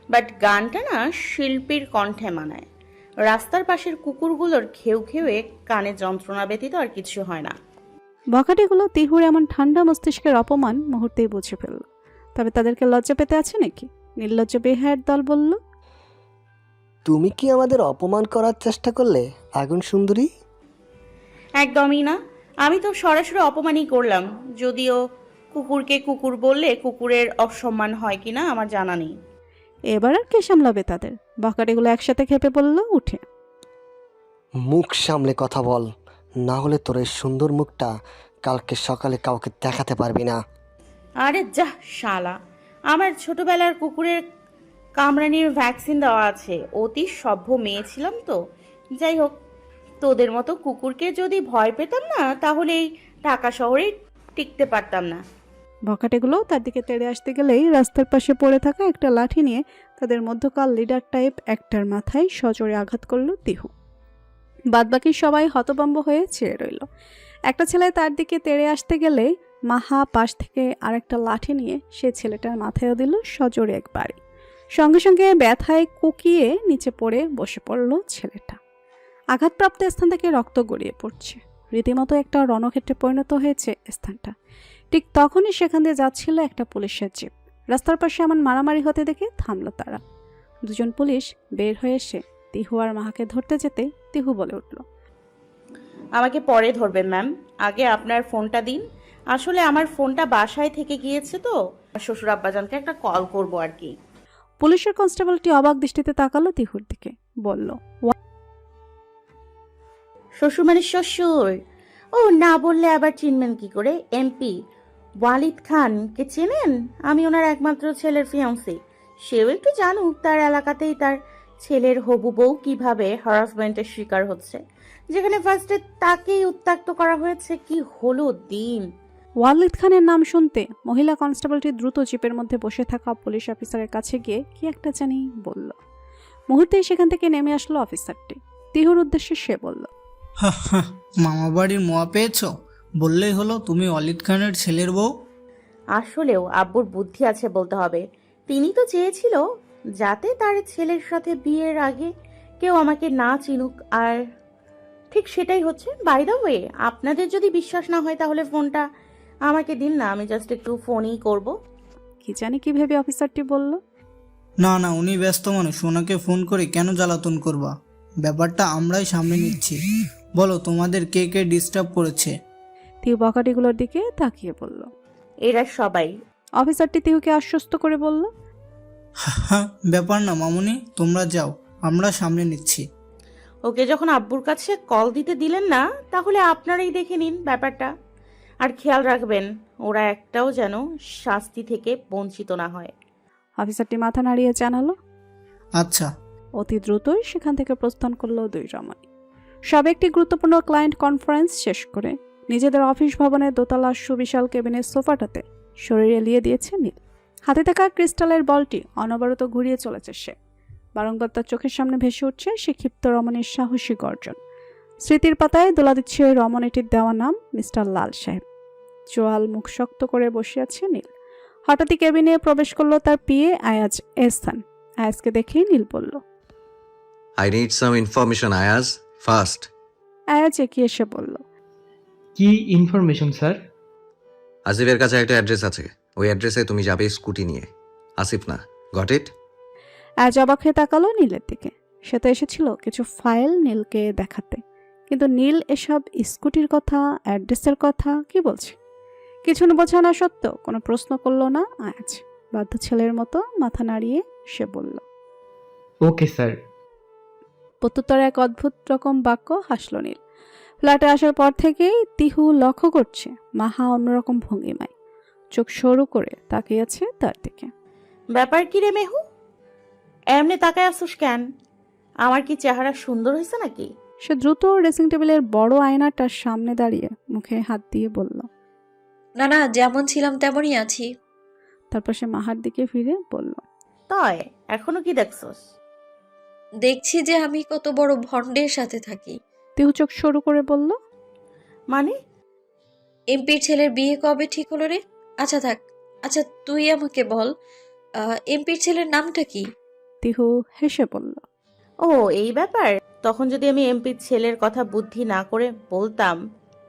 but গানটা না শিল্পীর কণ্ঠে মানায়। রাস্তার পাশের কুকুরগুলোর ঘেউ ঘেউয়ে কানে যন্ত্রণা ব্যতীত আর কিছু হয় না।
বখাটেগুলো তিহুর এমন ঠান্ডা মস্তিষ্কের অপমান মুহূর্তেই বুঝে ফেলল। তবে তাদেরকে লজ্জা পেতে আছে নাকি? নির্লজ্জ বেহায়ের দল বলল,
তুমি কি আমাদের অপমান করার চেষ্টা করলে আগুন সুন্দরী?
একদমই না, আমি তো সরাসরি অপমানই করলাম। যদিও কুকুরকে কুকুর বললে কুকুরের অসম্মান হয় কিনা আমার জানা নেই।
এবার আর কে সামলাবে তাদের? বখাটেগুলো একসাথে খেপে পড়ল উঠে।
মুখ সামলে কথা বল, না হলে তোর এই সুন্দর মুখটা কালকে সকালে কাউকে দেখাতে পারবি না।
আরে যা শালা, আমার ছোটবেলার কুকুরের কামড়ানির ভ্যাকসিন দেওয়া আছে। অতি সভ্য মেয়ে ছিলাম তো। যাই হোক, তোদের মতো কুকুরকে যদি ভয় পেতাম না, তাহলে এই ঢাকা শহরে টিকতে পারতাম না।
বখাটেগুলো তার দিকে তেড়ে আসতে গেলেই রাস্তার পাশে পড়ে থাকা একটা লাঠি নিয়ে তাদের মধ্যকাল লিডার টাইপ একটার মাথায় সজোরে আঘাত করল তিহু। বাদবাকি সবাই হতভম্ব হয়ে চেয়ে রইল। একটা ছেলে তার দিকে তেড়ে আসতে গেলে মাহা পাশ থেকে আরেকটা লাঠি নিয়ে সে ছেলেটার মাথায়ও দিল সজোরে এক বাড়ি। সঙ্গে সঙ্গে ব্যথায় কুকিয়ে নিচে পড়ে বসে পড়ল ছেলেটা। আঘাতপ্রাপ্ত স্থান থেকে রক্ত গড়িয়ে পড়ছে। রীতিমতো একটা রণক্ষেত্রে পরিণত হয়েছে স্থানটা। ঠিক তখনই সেখান দিয়ে যাচ্ছিল একটা পুলিশের জিপ। রাস্তার পাশে এমন মারামারি হতে দেখে থামল তারা। দুজন পুলিশ বের হয়ে এসে তিহু আর মাহাকে ধরতে যেতে তিহু বলে উঠল,
আমাকে পরে ধরবেন ম্যাম, আগে আপনার ফোনটা দিন। আসলে আমার ফোনটা বাসায় থেকে গিয়েছে তো, শ্বশুর আব্বাজানকে একটা কল করব আর কি।
পুলিশের কনস্টেবলটি অবাক দৃষ্টিতে তাকালো তিহুর দিকে, বলল,
শ্বশুর মানে শ্বশুর? ও, না বললে আবার চিনবেন কি করে? এমপি ওয়ালিদ খানকে চেনেন? আমি ওনার একমাত্র ছেলের ফিয়ান্সি। সেও একটু জানুক তার এলাকাতেই তার ছেলের হবু বউ কিভাবে হ্যারাসমেন্টের শিকার হচ্ছে, যেখানে ফার্স্টে তাকেই উত্ত্যক্ত করা হয়েছে। কি হলো দিন!
ওয়ালিদ খানের নাম শুনতে মহিলা কনস্টেবলটি দ্রুত জিপের মধ্যে বসে থাকা পুলিশ অফিসারের কাছে গিয়ে কি একটা জানি বলল। মুহূর্তেই সেখান থেকে নেমে আসলো অফিসারটি। তিহুর উদ্দেশ্যে সে বলল,
মামা বাড়ির মোয়া পেয়েছো? বললেই হলো তুমি অলিদ খানের ছেলের বউ।
আসলেও আব্বুর বুদ্ধি আছে বলতে হবে। তিনি তো চেয়েছিল যাতে তার ছেলের সাথে বিয়ের আগে কেউ আমাকে না চিনুক, আর ঠিক সেটাই হচ্ছে। বাই দ্য ওয়ে, আপনাদের যদি বিশ্বাস না হয় তাহলে ফোনটা আমাকে দিন না, আমি জাস্ট একটু ফোনই করব।
কি জানি কি ভেবে অফিসারটি বলল,
না না, উনি ব্যস্ত মানুষ, ওনাকে ফোন করে কেন জ্বালাতন করবা? ব্যাপারটা আমরাই সামনে নিচ্ছি। বলো তোমাদের কে কে ডিস্টার্ব করেছে?
তিহু বকাটিগুলোর দিকে তাকিয়ে বলল।
এরা সবাই।
অফিসারটি তিহুকে আশ্বস্ত করে বলল,
হ্যাঁ, ব্যাপার না মামুনি, তোমরা যাও, আমরা সামনে নিচ্ছি।
ওকে যখন আব্বুর কাছে কল দিতে দিলেন না, তাহলে আপনারাই দেখে নিন ব্যাপারটা। আর খেয়াল রাখবেন ওরা একটাও যেন শাস্তি থেকে বঞ্চিত না হয়।
অফিসারটি মাথা নাড়িয়ে জানালো।
আচ্ছা।
অতি দ্রুতই সেখান থেকে প্রস্থান করলো দুই রমণী। সব একটি গুরুত্বপূর্ণ ক্লায়েন্ট কনফারেন্স শেষ করে নিজেদের অফিস ভবনের দোতলা সুবিশাল কেবিনের সোফাটাতে শরীর এলিয়ে দিয়েছে নীল। হাতে থাকা ক্রিস্টালের বলটি অনবরত ঘুরিয়ে চলেছে সে। বারংবার তার চোখের সামনে ভেসে উঠছে সে ক্ষিপ্ত রমণীর সাহসী গর্জন। স্মৃতির পাতায় দোলা দিচ্ছে ওই রমণীটির দেওয়া নাম মিস্টার লাল সাহেব। চোয়াল মুখ শক্ত করে বসে আছে নীল। হঠাৎই কেবিনে প্রবেশ করলো তার পিএ আয়াজ এহসান। আয়াজকে দেখেই নীল বলল,
I need some information, Ayaz. Fast.
Ayaz এগিয়ে এসে বলল,
কি ইনফরমেশন স্যার?
আসিফের কাছে একটা অ্যাড্রেস আছে, ওই অ্যাড্রেসে তুমি যাবে স্কুটি নিয়ে। আসিফ না, গট ইট?
আয়াজ অবাক হয়ে তাকালো নীলের দিকে। সে তো এসেছিল কিছু ফাইল নীলকে দেখাতে, কিন্তু নীল এসব স্কুটির কথা, অ্যাড্রেসের কথা কি বলছে? কিছু বোঝা না সত্ত্বেও কোনো প্রশ্ন করলো না আয়াজ। বাধ্য ছেলের মতো মাথা নাড়িয়ে সে বলল,
ওকে স্যার।
প্রত্যুত্তরে এক অদ্ভুত রকম বাক্য হাসল নীল। ফ্ল্যাটে আসার পর থেকেই তিহু লক্ষ্য করছে মাহা অন্যরকম ভঙ্গিমায় চোখ সরু করে তাকিয়ে আছে তার দিকে।
ব্যাপার কি রে মেহু, এমনি তাকায় আসুস কেন? আমার কি চেহারা সুন্দর হয়েছে নাকি?
সে দ্রুত ড্রেসিং টেবিলের বড় আয়নাটার সামনে দাঁড়িয়ে মুখে হাত দিয়ে বলল।
না না, যেমন ছিলাম তেমনই আছি।
তারপর সে মাহার দিকে ফিরে বলল,
তয় এখনো কি দেখছস?
দেখছি যে আমি কত বড় ভণ্ডের সাথে থাকি।
তিহু চোখ সরু করে বলল,
মানে?
এমপির ছেলের বিয়ে কবে ঠিক হলো রে? আচ্ছা থাক, আচ্ছা তুই আমাকে বল, এমপির ছেলের নামটা কি?
তিহু হেসে বলল,
ও এই ব্যাপার। তখন যদি আমি এমপির ছেলের কথা বুদ্ধি না করে বলতাম,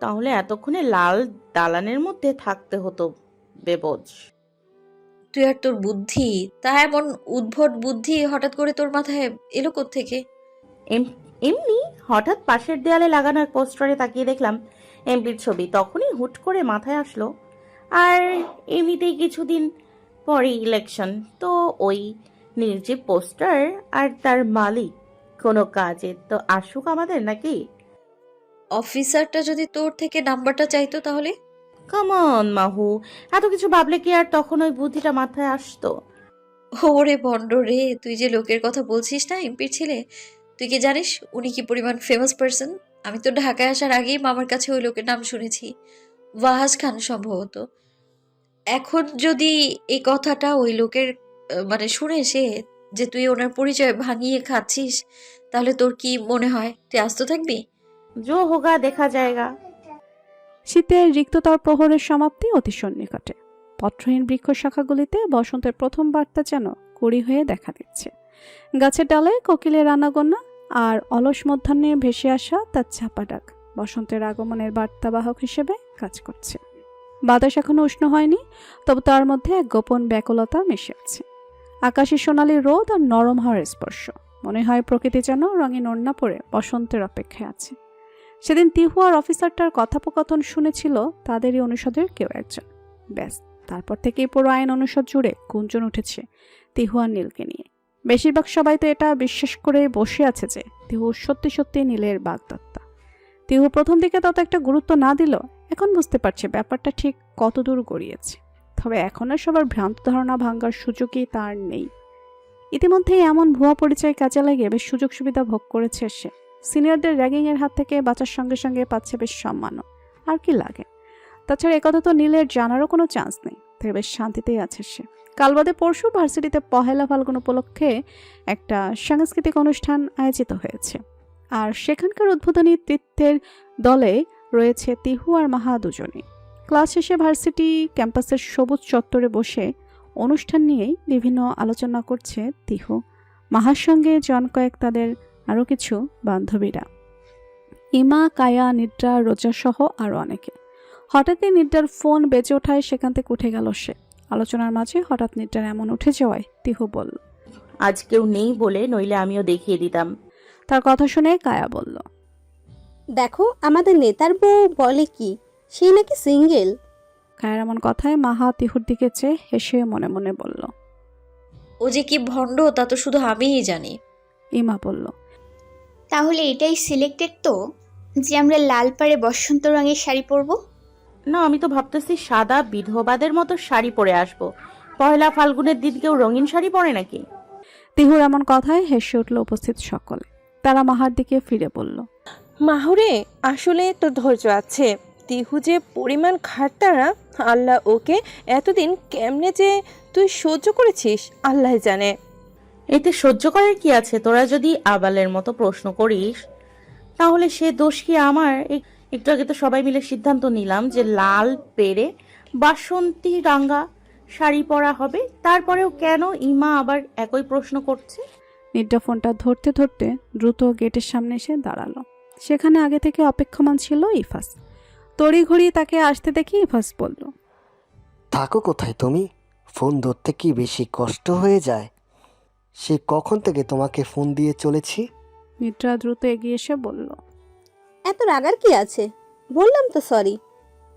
তাহলে এতক্ষণে লাল দালানের মধ্যে থাকতে হতো বেবোজ।
তুই আর তোর বুদ্ধি, তা এমন উদ্ভট বুদ্ধি হঠাৎ করে তোর মাথায় এলো কোত্থেকে?
এমনি হঠাৎ পাশের দেয়ালে লাগানো এক পোস্টারে তাকিয়ে দেখলাম এমপির ছবি, তখনই হুট করে মাথায় আসলো। আর এমনিতেই কিছুদিন পরে ইলেকশন, তো ওই নির্জীব পোস্টার আর তার মালিক কোনো কাজে তো আসুক আমাদের নাকি?
অফিসারটা যদি তোর থেকে নাম্বারটা চাইতো তাহলে?
কামন মাহু, এত কিছু ভাবলে কি আর তখন ওই বুদ্ধিটা মাথায় আসতো?
ওরে ভণ্ড রে, তুই যে লোকের কথা বলছিস না এমপির ছেলে, তুই কি জানিস উনি কি পরিমাণ ফেমাস পার্সন? আমি তো ঢাকায় আসার আগেই মামার কাছে ওই লোকের নাম শুনেছি, ওয়াহাজ খান সম্ভবত। এখন যদি এই কথাটা ওই লোকের মানে শুনে সে যে তুই ওনার পরিচয় ভাঙিয়ে খাচ্ছিস, তাহলে তোর কি মনে হয় তুই আস্ত থাকবি?
জো হোগা দেখা জায়গা।
শীতের রিক্ততার প্রহরের সমাপ্তি অতি সন্নিকটে। পত্রহীন বৃক্ষ শাখাগুলিতে বসন্তের প্রথম বার্তা যেন কুড়ি হয়ে দেখা দিচ্ছে। গাছের ডালে কোকিলের আনাগোনা আর অলস মধ্যাহ্নে ভেসে আসা তার চাপা ডাক বসন্তের আগমনের বার্তাবাহক হিসেবে কাজ করছে। বাতাস এখনো উষ্ণ হয়নি, তবে তার মধ্যে এক গোপন ব্যাকুলতা মিশে আছে। আকাশে সোনালি রোদ আর নরম হাওয়ার স্পর্শ। মনে হয় প্রকৃতি যেন রঙিন ওড়না পরে বসন্তের অপেক্ষায় আছে। সেদিন তিহু আর অফিসারটার কথোপকথন শুনেছিল তাদেরই অনুষদের কেউ একজন। ব্যাস, তারপর থেকেই পুরো আইন অনুষদ জুড়ে গুঞ্জন উঠেছে তিহু আর নীলকে নিয়ে। বেশিরভাগ সবাই তো এটা বিশ্বাস করে বসে আছে যে তিহু সত্যি সত্যি নীলের বাগদত্তা। তিহু প্রথম দিকে তত একটা গুরুত্ব না দিল, এখন বুঝতে পারছে ব্যাপারটা ঠিক কতদূর গড়িয়েছে। তবে এখন আর সবার ভ্রান্ত ধারণা ভাঙার সুযোগই তার নেই। ইতিমধ্যেই এমন ভুয়া পরিচয় কাজে লাগিয়ে বেশ সুযোগ সুবিধা ভোগ করেছে সে। সিনিয়রদের র্যাগিংয়ের হাত থেকে বাঁচার সঙ্গে সঙ্গে পাচ্ছে বেশ সম্মানও। আর কি লাগে? তাছাড়া একথা তো নীলের জানারও কোনো চান্স নেই, তাই বেশ শান্তিতেই আছে সে। কাল বাদে পরশু ভার্সিটিতে পহেলা ফাল্গুন উপলক্ষে একটা সাংস্কৃতিক অনুষ্ঠান আয়োজিত হয়েছে, আর সেখানকার উদ্বোধনী নৃত্যের দলে রয়েছে তিহু আর মাহা দুজনেই। ক্লাস শেষে ভার্সিটি ক্যাম্পাসের সবুজ চত্বরে বসে অনুষ্ঠান নিয়েই বিভিন্ন আলোচনা করছে তিহু। মাহার সঙ্গে জন কয়েক তাদের আরও কিছু বান্ধবীরা, ইমা, কায়া, নিদ্রা, রোজা সহ আরও অনেকে। হঠাৎই নিদ্রার ফোন বেজে ওঠায় সেখান থেকে উঠে গেল সে। আলোচনার মাঝে হঠাৎ নিদ্রার এমন উঠে যাওয়ায় তিহু বলল,
আজ কেউ নেই বলে, নইলে আমিও দেখিয়ে দিতাম।
তার কথা শুনে কায়া বলল,
দেখো আমাদের নেতার বউ বলে কি সে নাকি সিঙ্গেল।
কায়ার এমন কথায় মাহা তিহুর দিকে চেয়ে হেসে মনে মনে বলল,
ও যে কি ভণ্ড তা তো শুধু আমিই জানি।
ইমা বলল,
তাহলে এটাই সিলেক্টেড তো, যে আমরা লাল পাড়ে বসন্ত রঙের শাড়ি পরবো?
না, আমি তো ভাবতেছি সাদা বিধবাদের মতো শাড়ি পরে আসবো। পয়লা ফাল্গুনের দিন কেউ রঙিন শাড়ি পরে নাকি?
তিহুর এমন কথায় হেসে উঠল উপস্থিত সকলে। তারা মাহার দিকে ফিরে বলল,
মাহুরে, আসলে তোর ধৈর্য আছে। তিহু যে পরিমাণ খাটতারা, আল্লাহ ওকে এতদিন কেমনে যে তুই সহ্য করেছিস আল্লাহ জানে।
এতে সহ্য করার কি আছে? তোরা যদি আবালের মতো প্রশ্ন করিস তাহলে সে দোষ কি আমার? একটু আগে তো সবাই মিলে সিদ্ধান্ত নিলাম যে লাল পেরে বাসন্তী রাঙ্গা শাড়ি পরা হবে। তারপরেও কেন ইমা আবার একই প্রশ্ন করছে?
নিদ্রা ফোনটা ধরতে ধরতে দ্রুত গেটের সামনে এসে দাঁড়ালো। সেখানে আগে থেকে অপেক্ষমান ছিল ইফাস। তড়িঘড়ি তাকে আসতে দেখে ইফাস বলল,
থাকো কোথায় তুমি? ফোন ধরতে কি বেশি কষ্ট হয়ে যায়? সে কখন থেকে তোমাকে ফোন দিয়ে চলেছি।
নিদ্রা দ্রুত এগিয়ে এসে বলল,
এত রাগার কি আছে? বললাম তো সরি।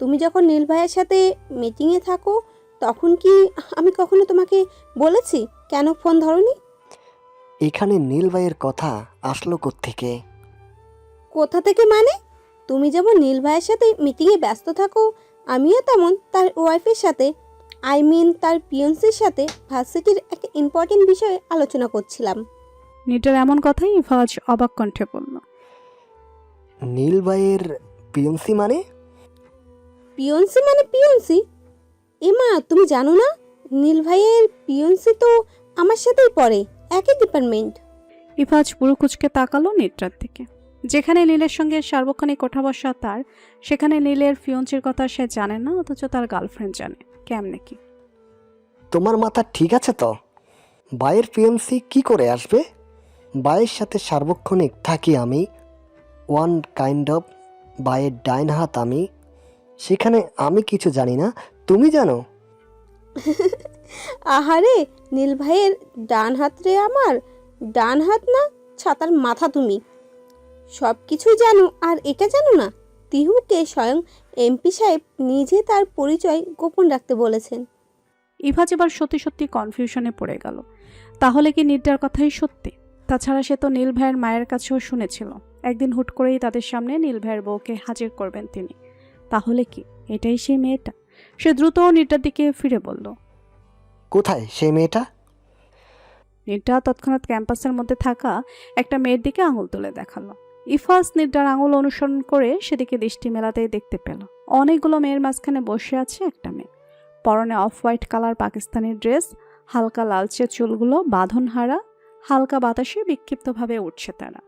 তুমি যখন নীল ভাইয়ের সাথে মিটিংয়ে থাকো তখন কি আমি কখনো তোমাকে বলেছি কেন ফোন ধরনি?
এখানে নীল ভাইয়ের কথা আসলো কোত্থেকে?
কোথা থেকে মানে? তুমি যেমন নীল ভাইয়ের সাথে মিটিংয়ে ব্যস্ত থাকো, আমিও তেমন তার ওয়াইফের সাথে, আই মিন তার পিয়ন্সির সাথে ভার্সিটির একটা ইম্পর্টেন্ট বিষয়ে আলোচনা করছিলাম।
নিদ্রার এমন কথাই ইফাজ অবাক কণ্ঠে বলল,
নীল ভাইয়ের পিয়ন্সি মানে?
পিয়ন্সি মানে পিয়ন্সি? এমা, তুমি জানো না? নীল ভাইয়ের পিয়ন্সি তো আমার সাথেই পড়ে, একই ডিপার্টমেন্ট।
ইফাজ পুরো কুচকে তাকালো নিদ্রার দিকে। যেখানে নীলের সঙ্গে সার্বক্ষণিক ওঠা বসা তার, সেখানে নীলের ফিয়ন্সির কথা সে জানে না, অথচ তার গার্লফ্রেন্ড জানে। কেমনে কি?
তোমার মাথা ঠিক আছে তো? ভাইয়ের পিয়ন্সি কি করে আসবে? ভাইয়ের সাথে সার্বক্ষণিক থাকি আমি, ওয়ান কাইন্ড অফ ভাইয়ের ডাইন হাত আমি। সেখানে আমি কিছু জানি না, তুমি জানো?
আহারে, নীল ভাইয়ের ডান হাত রে আমার। ডান হাত না, ছাতার মাথা তুমি। সব কিছুই জানো আর এটা জানো না? তিহুকে স্বয়ং এমপি সাহেব নিজে তার পরিচয় গোপন রাখতে বলেছেন।
ইফাজ এবার সত্যি সত্যি কনফিউশনে পড়ে গেল। তাহলে কি নিদ্রার কথাই সত্যি? তাছাড়া সে তো নীল ভাইয়ের মায়ের কাছেও শুনেছিল একদিন হুট করেই তাদের সামনে নীল ভাইয়ের বউকে হাজির করবেন তিনি। তাহলে কি এটাই সেই মেয়েটা? সে দ্রুত নিদ্রার দিকে ফিরে বলল,
কোথায় সেই মেয়েটা?
নিদ্রা তৎক্ষণাৎ ক্যাম্পাসের মধ্যে থাকা একটা মেয়ের দিকে আঙুল তুলে দেখালো। ইফাস নিদ্রার আঙুল অনুসরণ করে সেদিকে দৃষ্টি মেলাতেই দেখতে পেল অনেকগুলো মেয়ের মাঝখানে বসে আছে একটা মেয়ে। পরনে off white colour Pakistani dress, হালকা লালচে চুলগুলো বাঁধনহারা, হালকা বাতাসে বিক্ষিপ্তভাবে উঠছে তারা।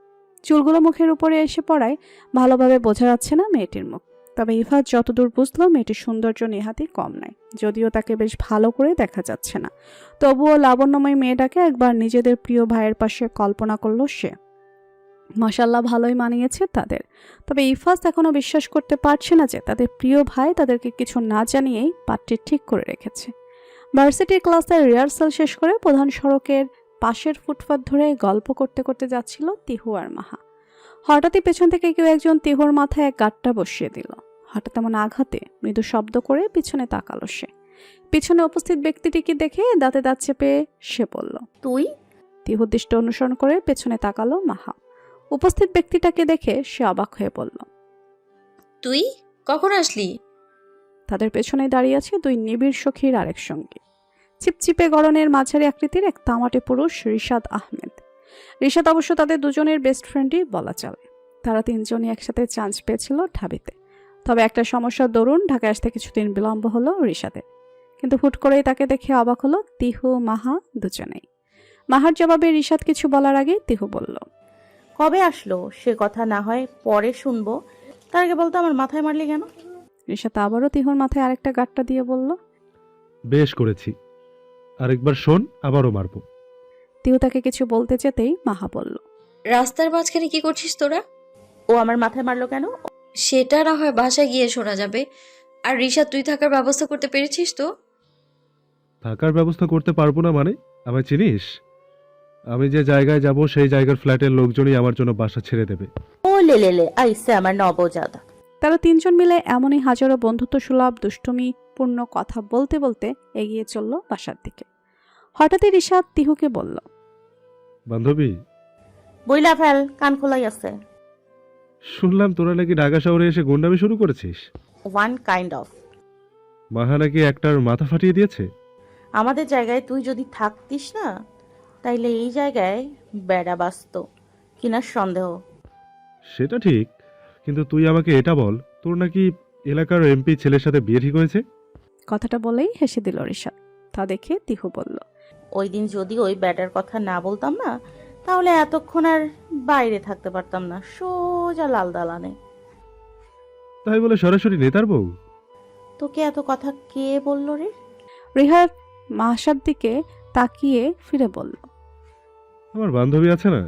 চুলগুলো মুখের উপরে এসে পড়ায় ভালোভাবে বোঝা যাচ্ছে না মেয়েটির মুখ। তবে ইফাত যতদূর বুঝলো মেয়েটির সৌন্দর্য নেহাতই কম নয়, যদিও তাকে বেশ ভালো করে দেখা যাচ্ছে না। তবুও লাবণ্যময় মেয়েটাকে একবার নিজেদের প্রিয় ভাইয়ের পাশে কল্পনা করলো সে। মাশাআল্লাহ, ভালোই মানিয়েছে তাদের। তবে ইফাস এখনও বিশ্বাস করতে পারছে না যে তাদের প্রিয় ভাই তাদেরকে কিছু না জানিয়েই পাত্রী ঠিক করে রেখেছে। ভার্সিটির ক্লাসের রিহার্সাল শেষ করে প্রধান সড়কের পাশের ফুটপাত ধরে গল্প করতে করতে যাচ্ছিল তিহু আর মাহা। হঠাৎই পেছন থেকে কেউ একজন তিহুর মাথায় এক গাঁটটা বসিয়ে দিল। হঠাৎ এমন আঘাতে মৃদু শব্দ করে পিছনে তাকালো সে। পিছনে উপস্থিত ব্যক্তিটিকে দেখে দাঁতে দাঁত চেপে সে বলল,
তুই?
তিহুর দৃষ্টি অনুসরণ করে পেছনে তাকালো মাহা। উপস্থিত ব্যক্তিটাকে দেখে সে অবাক হয়ে বলল,
তুই কখন আসলি?
তাদের পেছনে দাঁড়িয়ে আছে দুই নিবিড় সখীর আরেক সঙ্গী। চিপচিপে গড়নের মাঝারি আকৃতির এক তামাটে পুরুষ রিশাদ আহমেদ। রিশাদ অবশ্য তাদের দুজনের বেস্ট ফ্রেন্ডই বলা চলে। তারা তিনজনই একসাথে চান্স পেয়েছিল ঢাবিতে। তবে একটা সমস্যার দরুন ঢাকায় আসতে কিছুদিন বিলম্ব হলো রিশাদের। কিন্তু হুট করেই তাকে দেখে অবাক হলো তিহু মাহা দুজনেই। মাহার জবাবে রিশাদ কিছু বলার আগে তিহু বলল,
কবে আসলো সে কথা না হয় পরে শুনবো, তার আগে বলতো আমার মাথায় মারলি কেন?
রিশাদ আবারও তিহুর মাথায় আরেকটা গাঁটটা দিয়ে বলল।
বেশ করেছি, আরেকবার শোন, আবারও মারবো।
তিহু তাকে কিছু বলতে যেতেই মাহা বলল,
রাস্তার মাঝখানে কি করছিস তোরা?
ও আমার মাথায় মারলো কেন?
সেটা না হয় বাসায় গিয়ে শোনা যাবে। আর রিশাদ, তুই থাকার ব্যবস্থা করতে পেরেছিস তো?
থাকার ব্যবস্থা করতে পারবো না মানে? আমায় চিনিস? আমি যে জায়গায় যাব সেই জায়গার ফ্ল্যাটের লোকজনই আমার জন্য বাসা ছেড়ে দেবে।
ও লে আইসে আমার নবজাদা।
তারা তিনজন মিলে এমনই হাজারো বন্ধুত্ব সুলভ দুষ্টুমিপূর্ণ কথা বলতে বলতে এগিয়ে চলল বাসার দিকে। হঠাৎই রিশাদ তিহুকে বলল,
বান্ধবী,
বইলা ফেল, কান খোলাই আছে।
শুনলাম তোরা নাকি ঢাকা শহরে এসে গুন্ডামি শুরু করেছিস।
One kind of.
মাহা নাকি একটার মাথা ফাটিয়ে দিয়েছে।
আমাদের জায়গায় তুই যদি থাকতিস না, তাইলে এই জায়গায় বেড়া বাস্ত কিনা সন্দেহ।
সেটা ঠিক, কিন্তু তুই আমাকে এটা বল, তোর নাকি এলাকার এমপি ছেলের সাথে বিয়ে ঠিক হয়েছে?
কথাটা বলেই হেসে দিল রিশাদ। তা দেখে তিহু বলল,
ওই দিন যদি ওই ব্যাটার কথা না বলতাম না, তাহলে এতক্ষণ আর বাইরে থাকতে পারতাম না, সোজা লাল দালানে।
তাই বলে সরাসরি নেতার বউ?
তোকে এত কথা কে বললো রে?
রিহাদ মাহার দিকে তাকিয়ে ফিরে বলল,
আমার বান্ধবী আছে না।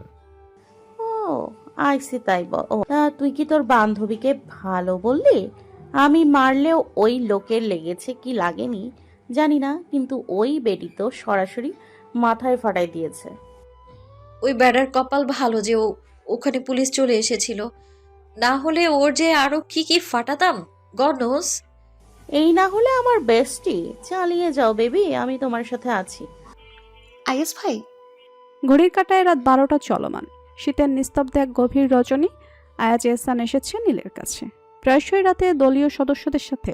ও আইসি তাই বল। ও তা তুই কি তোর বান্ধবীকে ভালো বললি? আমি মারলেও ওই লোকের লেগেছে কি লাগেনি জানি না, কিন্তু ওই বেটি তো সরাসরি মাথায় ফাটাই দিয়েছে।
ওই বেড়ার কপাল ভালো যে ওখানে পুলিশ চলে এসেছিল, না হলে ওর যে আরো কি কি ফাটাতাম, গড নোস।
এই না হলে আমার বেস্টি। চালিয়ে যাও বেবি, আমি তোমার সাথে আছি।
আইএস ভাই,
ঘড়ির কাঁটায় রাত 12টা চলমান। শীতের নিস্তব্ধ এক গভীর রজনী। আয়াজ এহসান এসেছে নীলের কাছে। প্রায়শই রাতে দলীয় সদস্যদের সাথে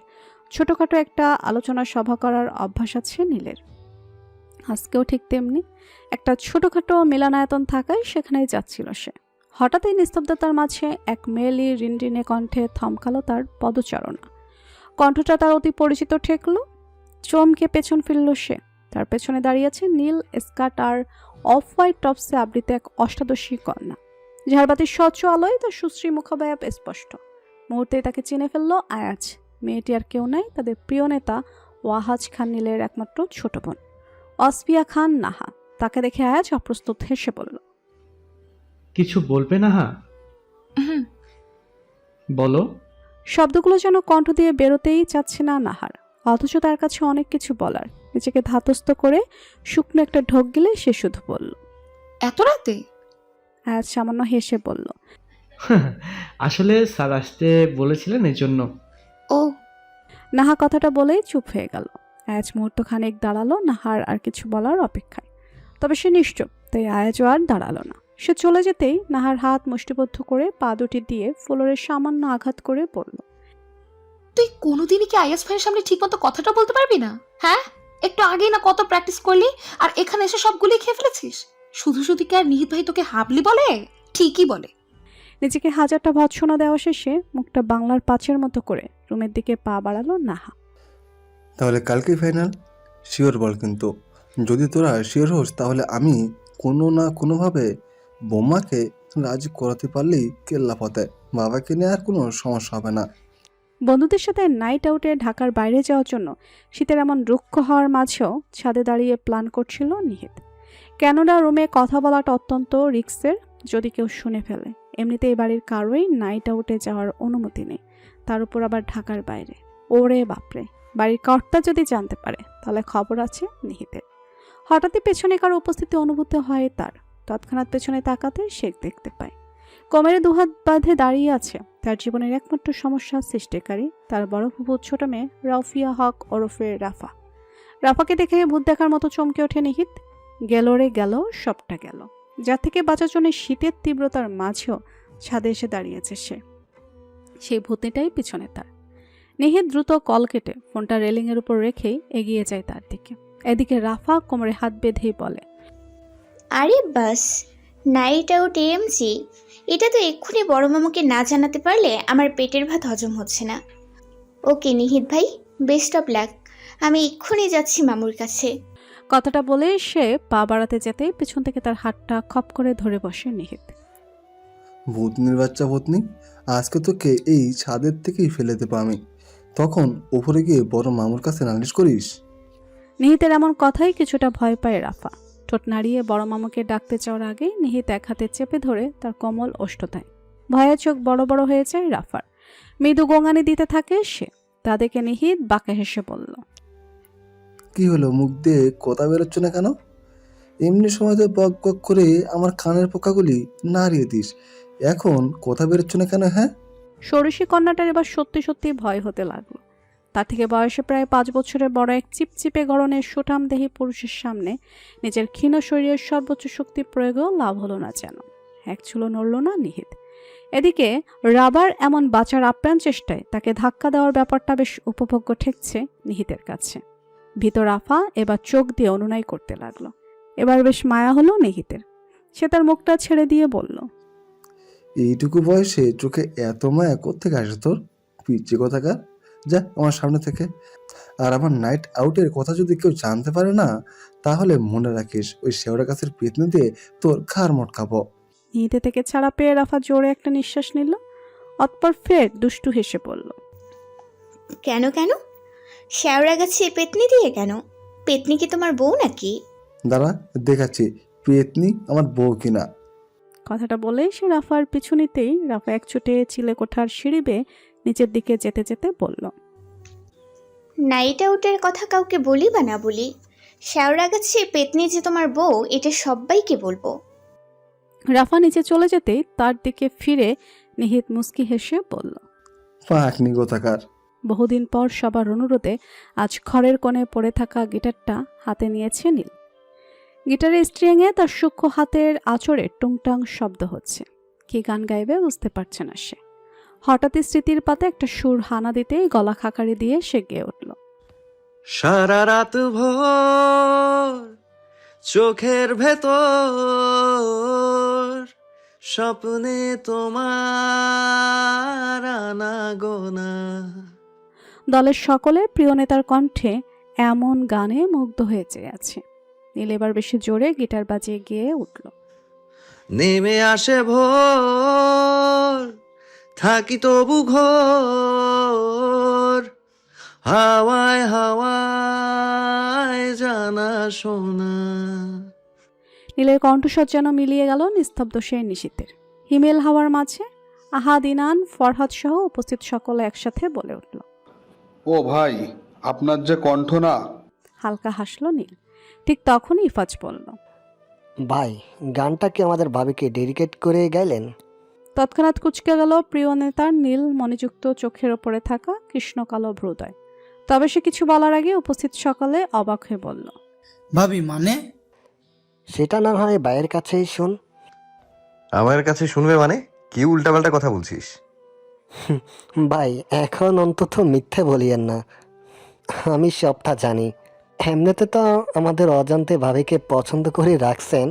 ছোটখাটো একটা আলোচনা সভা করার অভ্যাস আছে নীলের। আজকেও ঠিক তেমনি একটা ছোটখাটো মিলনায়তন থাকায় সেখানেই যাচ্ছিল সে। হঠাৎই নিস্তব্ধতার মাঝে এক মেয়েলি রিনরিনে কণ্ঠে থমকালো তার পদচারণা। কণ্ঠটা তার অতি পরিচিত ঠেকল। চমকে পেছন ফিরল সে। তার পেছনে দাঁড়িয়েছে নীল স্কার্ট আর অফ হোয়াইট টপসে আবৃত এক অষ্টাদশী কন্যা। ঝাড়বাতির স্বচ্ছ আলোয় তার সুশ্রী মুখাবয়ব স্পষ্ট। মুহূর্তেই তাকে চিনে ফেলল আয়াজ। মেয়েটি আর কেউ নাই, তাদের প্রিয় নেতা ওয়াহাজ খান নীলের একমাত্র ছোট বোন অসফিয়া খান নাহা। তাকে দেখে আয়াজ অপ্রস্তুত হেসে বলল,
কিছু বলবে না? হ্যাঁ বলো।
শব্দগুলো যেন কণ্ঠ দিয়ে বেরোতেই চাচ্ছে না নাহার, অথচ তার কাছে অনেক কিছু বলার। নিজেকে ধাতস্থ করে শুকনো একটা ঢোক গেলে সে শুধু বলল,
এত রাতে?
আয়াজ সামান্য হেসে বলল,
আসলে স্যার আসতে বলেছিলেন এই জন্য।
ও
নাহা কথাটা বলেই চুপ হয়ে গেল। আয়াজ মুহূর্ত খানেক দাঁড়ালো নাহার আর কিছু বলার অপেক্ষায়। তবে সে নিশ্চুপ, তাই আয়াজও আর দাঁড়ালো না। সে চলে যেতেই নাহার হাত মুষ্টিবদ্ধ করে পা দুটি দিয়ে ফ্লোরে সামান্য আঘাত করে পড়ল।
তুই কোনোদিনই কি আইএস ভাইয়ের সামনে ঠিকমতো কথাটা বলতে পারবি না? হ্যাঁ, একটু আগেই না কত প্র্যাকটিস করলি, আর এখানে এসে সবগুলি খেয়ে ফেলেছিস। শুধু শুধু কি আর নিহিত ভাই তোকে হাবলি বলে? ঠিকই বলে।
নিজেকে হাজারটা ভৎসনা দেওয়া শেষে মুখটা বাংলার পাঁচের মতো করে রুমের দিকে পা বাড়ালো নাহা।
তাহলে কালকেই ফাইনাল? শিওর বল, কিন্তু যদি তোরা শিওর হোস তাহলে আমি কোনো না কোনোভাবে বোমাকে রাজি করাতে পারলেই কেল্লা ফতে, বাবাকে নিয়ে আর কোনো সমস্যা হবে না।
বন্ধুদের সাথে নাইট আউটে ঢাকার বাইরে যাওয়ার জন্য শীতের এমন রুক্ষ হওয়ার মাঝেও ছাদে দাঁড়িয়ে প্ল্যান করছিল নিহিত। কেননা রুমে কথা বলাটা অত্যন্ত রিস্কের, যদি কেউ শুনে ফেলে। এমনিতে এই বাড়ির কারোই নাইট আউটে যাওয়ার অনুমতি নেই, তার উপর আবার ঢাকার বাইরে। ওরে বাপরে, বাড়ির কর্তা যদি জানতে পারে তাহলে খবর আছে নিহিতের। হঠাৎই পেছনে কারো উপস্থিতি অনুভূত হয় তার। তৎক্ষণাৎ পেছনে তাকাতে শেখ দেখতে পায়। কোমরে দুহাত বাঁধে দাঁড়িয়ে আছে তার জীবনের একমাত্র সমস্যা সৃষ্টিকারী তার বড় ফুফু ছোট মেয়ে রফিয়া হক ওরফে রাফা। রাফাকে দেখে ভূত দেখার মতো চমকে ওঠে নিহিত। গেল রে গেল, সবটা গেল। যা থেকে বাঁচার জন্য শীতের তীব্রতার মাঝেও ছাদে এসে দাঁড়িয়েছে সে। সেই ভূতনিটাই পিছনে তার। নিহিত দ্রুত কল কেটে ফোনটা রেলিংয়ের উপর রেখেই এগিয়ে যায় তার দিকে। এদিকে রাফা কোমরে হাত বেঁধেই বলে,
আরে বাস, নাইট আউট এএমজি। এটা তো এক্ষুনি বড় মামাকে না জানাতে পারলে আমার পেটের ভাত হজম হচ্ছে না। ওকে নিহিত ভাই, বেস্ট অফ লাক। আমি এক্ষুনি যাচ্ছি মামুর কাছে।
কথাটা বলে সে পা বাড়াতে যেতেই পেছন থেকে তার হাতটা খপ করে ধরে বসে নিহিত।
ভূতনির বাচ্চা ভূতনি, আজকে তোকে এই ছাদের থেকেই ফেলে দেবো আমি, তখন উপরে গিয়ে বড় মামুর কাছে নালিশ করিস।
নিহিতের এমন কথাই কিছুটা ভয় পায় রাফা। ঠোঁট নাড়িয়ে বড় মামাকে ডাকতে যাওয়ার আগে নিহিত এক হাতে চেপে ধরে তার কোমল ওষ্ঠতায়। ভয়ে চোখ বড় বড় হয়ে যায় রাফার। মৃদু গোঙানি দিতে থাকে সে। তা দেখে নিহিত বাঁকা হেসে বলল,
কি হলো, মুখ দিয়ে কথা বেরোচ্ছে না কেন? এমনি সময়তে বক বক করে আমার কানের পোকাগুলি নাড়িয়ে দিস, এখন কথা বেরোচ্ছে না কেন? হ্যাঁ,
ষোড়শী কন্যাটার এবার সত্যি সত্যি ভয় হতে লাগলো। তার থেকে বয়সে প্রায় 5 বছরের বড় এক চিপচিপে গড়নের সুঠামদেহী পুরুষের সামনে নিজের ক্ষীণ শরীরের সর্বোচ্চ শক্তি প্রয়োগেও লাভ হলো না যেন। এক চুলো নড়ল না নিহিত। এদিকে রাবার এমন বাঁচার আপ্রাণ চেষ্টায় তাকে ধাক্কা দেওয়ার ব্যাপারটা বেশ উপভোগ্য ঠেকছে নিহিতের কাছে। ভিতর আফা এবার চোখ দিয়ে অনুনয় করতে লাগলো। এবার বেশ মায়া হলো নিহিতের। সে তার মুখটা ছেড়ে দিয়ে বলল,
এইটুকু বয়সে চোখে এত মায়া কোত্থেকে আসে তোর? পিচ্ছি কথাকার, যা আমার সামনে থেকে। আর আমার নাইট আউটের কথা যদি কেউ জানতে পারে না, তাহলে মনে রাখিস ওই শেওড়া গাছের পেতনি দিয়ে তোর ঘাড় মটকাবো।
নিহিতে থেকে ছাড়া পেয়ে রাফা জোরে একটা নিঃশ্বাস নিল। অতঃপর ফের দুষ্টু হেসে পড়ল।
কেন কেন? শ্যাওড়া গাছে পেতনি দিয়ে কেন? পেতনি কি তোমার বউ নাকি?
দাঁড়া, দেখাচ্ছি পেতনি আমার বউ কিনা।
কথাটা বলে সে রাফার পিছু নিতেই রাফা এক ছুটে চিলে কোঠার সিঁড়ি বেয়ে নিচের দিকে যেতে যেতে বলল,
নাইট আউটের কথা কাউকে বলি বা না বলি, শ্যাওড়া গাছে পেতনি যে তোমার বউ এটা সবাইকে বলবো।
রাফা নিচে চলে যেতেই তার দিকে ফিরে নিহিত মুস্কি হেসে বলল,
পাকনি কথাকার।
বহুদিন পর সবার অনুরোধে আজ খড়ের কোণে পড়ে থাকা গিটারটা হাতে নিয়েছে নীল। গিটারের স্ট্রিংয়ে তার সূক্ষ্ম হাতের আঁচড়ে টুংটাং শব্দ হচ্ছে। কি গান গাইবে বুঝতে পারছে না সে। হঠাৎই স্মৃতির পাতে একটা সুর হানা দিতেই গলা খাকারি দিয়ে সে গেয়ে উঠল,
সারা রাত ভোর চোখের ভেতর স্বপ্নে তোমার আনাগোনা।
দলের সকলের প্রিয় নেতার কণ্ঠে এমন গানে মুগ্ধ হয়ে চেয়ে আছে। নীল এবার বেশি জোরে গিটার বাজিয়ে গিয়ে উঠল,
নেমে আসে ভোর থাকি তবু ঘোর, হাওয়ায় হাওয়ায় জানা শোনা।
নীলের কণ্ঠস্বর যেন মিলিয়ে গেল নিস্তব্ধ সেই নিশীথের হিমেল হাওয়ার মাঝে। আহাদ, ইনান, ফরহাদ সহ উপস্থিত সকলে একসাথে বলে উঠল,
ও ভাই, আপনার যে কণ্ঠ না।
হালকা হাসল নীল। ঠিক তখনই ইফাজ বলল,
ভাই, গানটা কি আমাদের ভাবিকে ডেডিকেট করে গাইলেন?
তৎক্ষণাৎ কুচকে গেল প্রিয় নেতার নীল মণিযুক্ত চোখের ওপরে থাকা কৃষ্ণকালো ভ্রুদয়। তবে সে কিছু বলার আগে উপস্থিত সকলে অবাক হয়ে বলল,
ভাবি মানে?
সেটা না হয় ভাইয়ের কাছেই শুন।
আমার কাছে শুনবে মানে? কি উল্টাপাল্টা কথা বলছিস?
ভাই, এখন অন্তত মিথ্যে বলিয়েন না। আমি সবটা জানি। এমনিতে তো আমাদের অজান্তে ভাবিকে পছন্দ করে রাখছেন,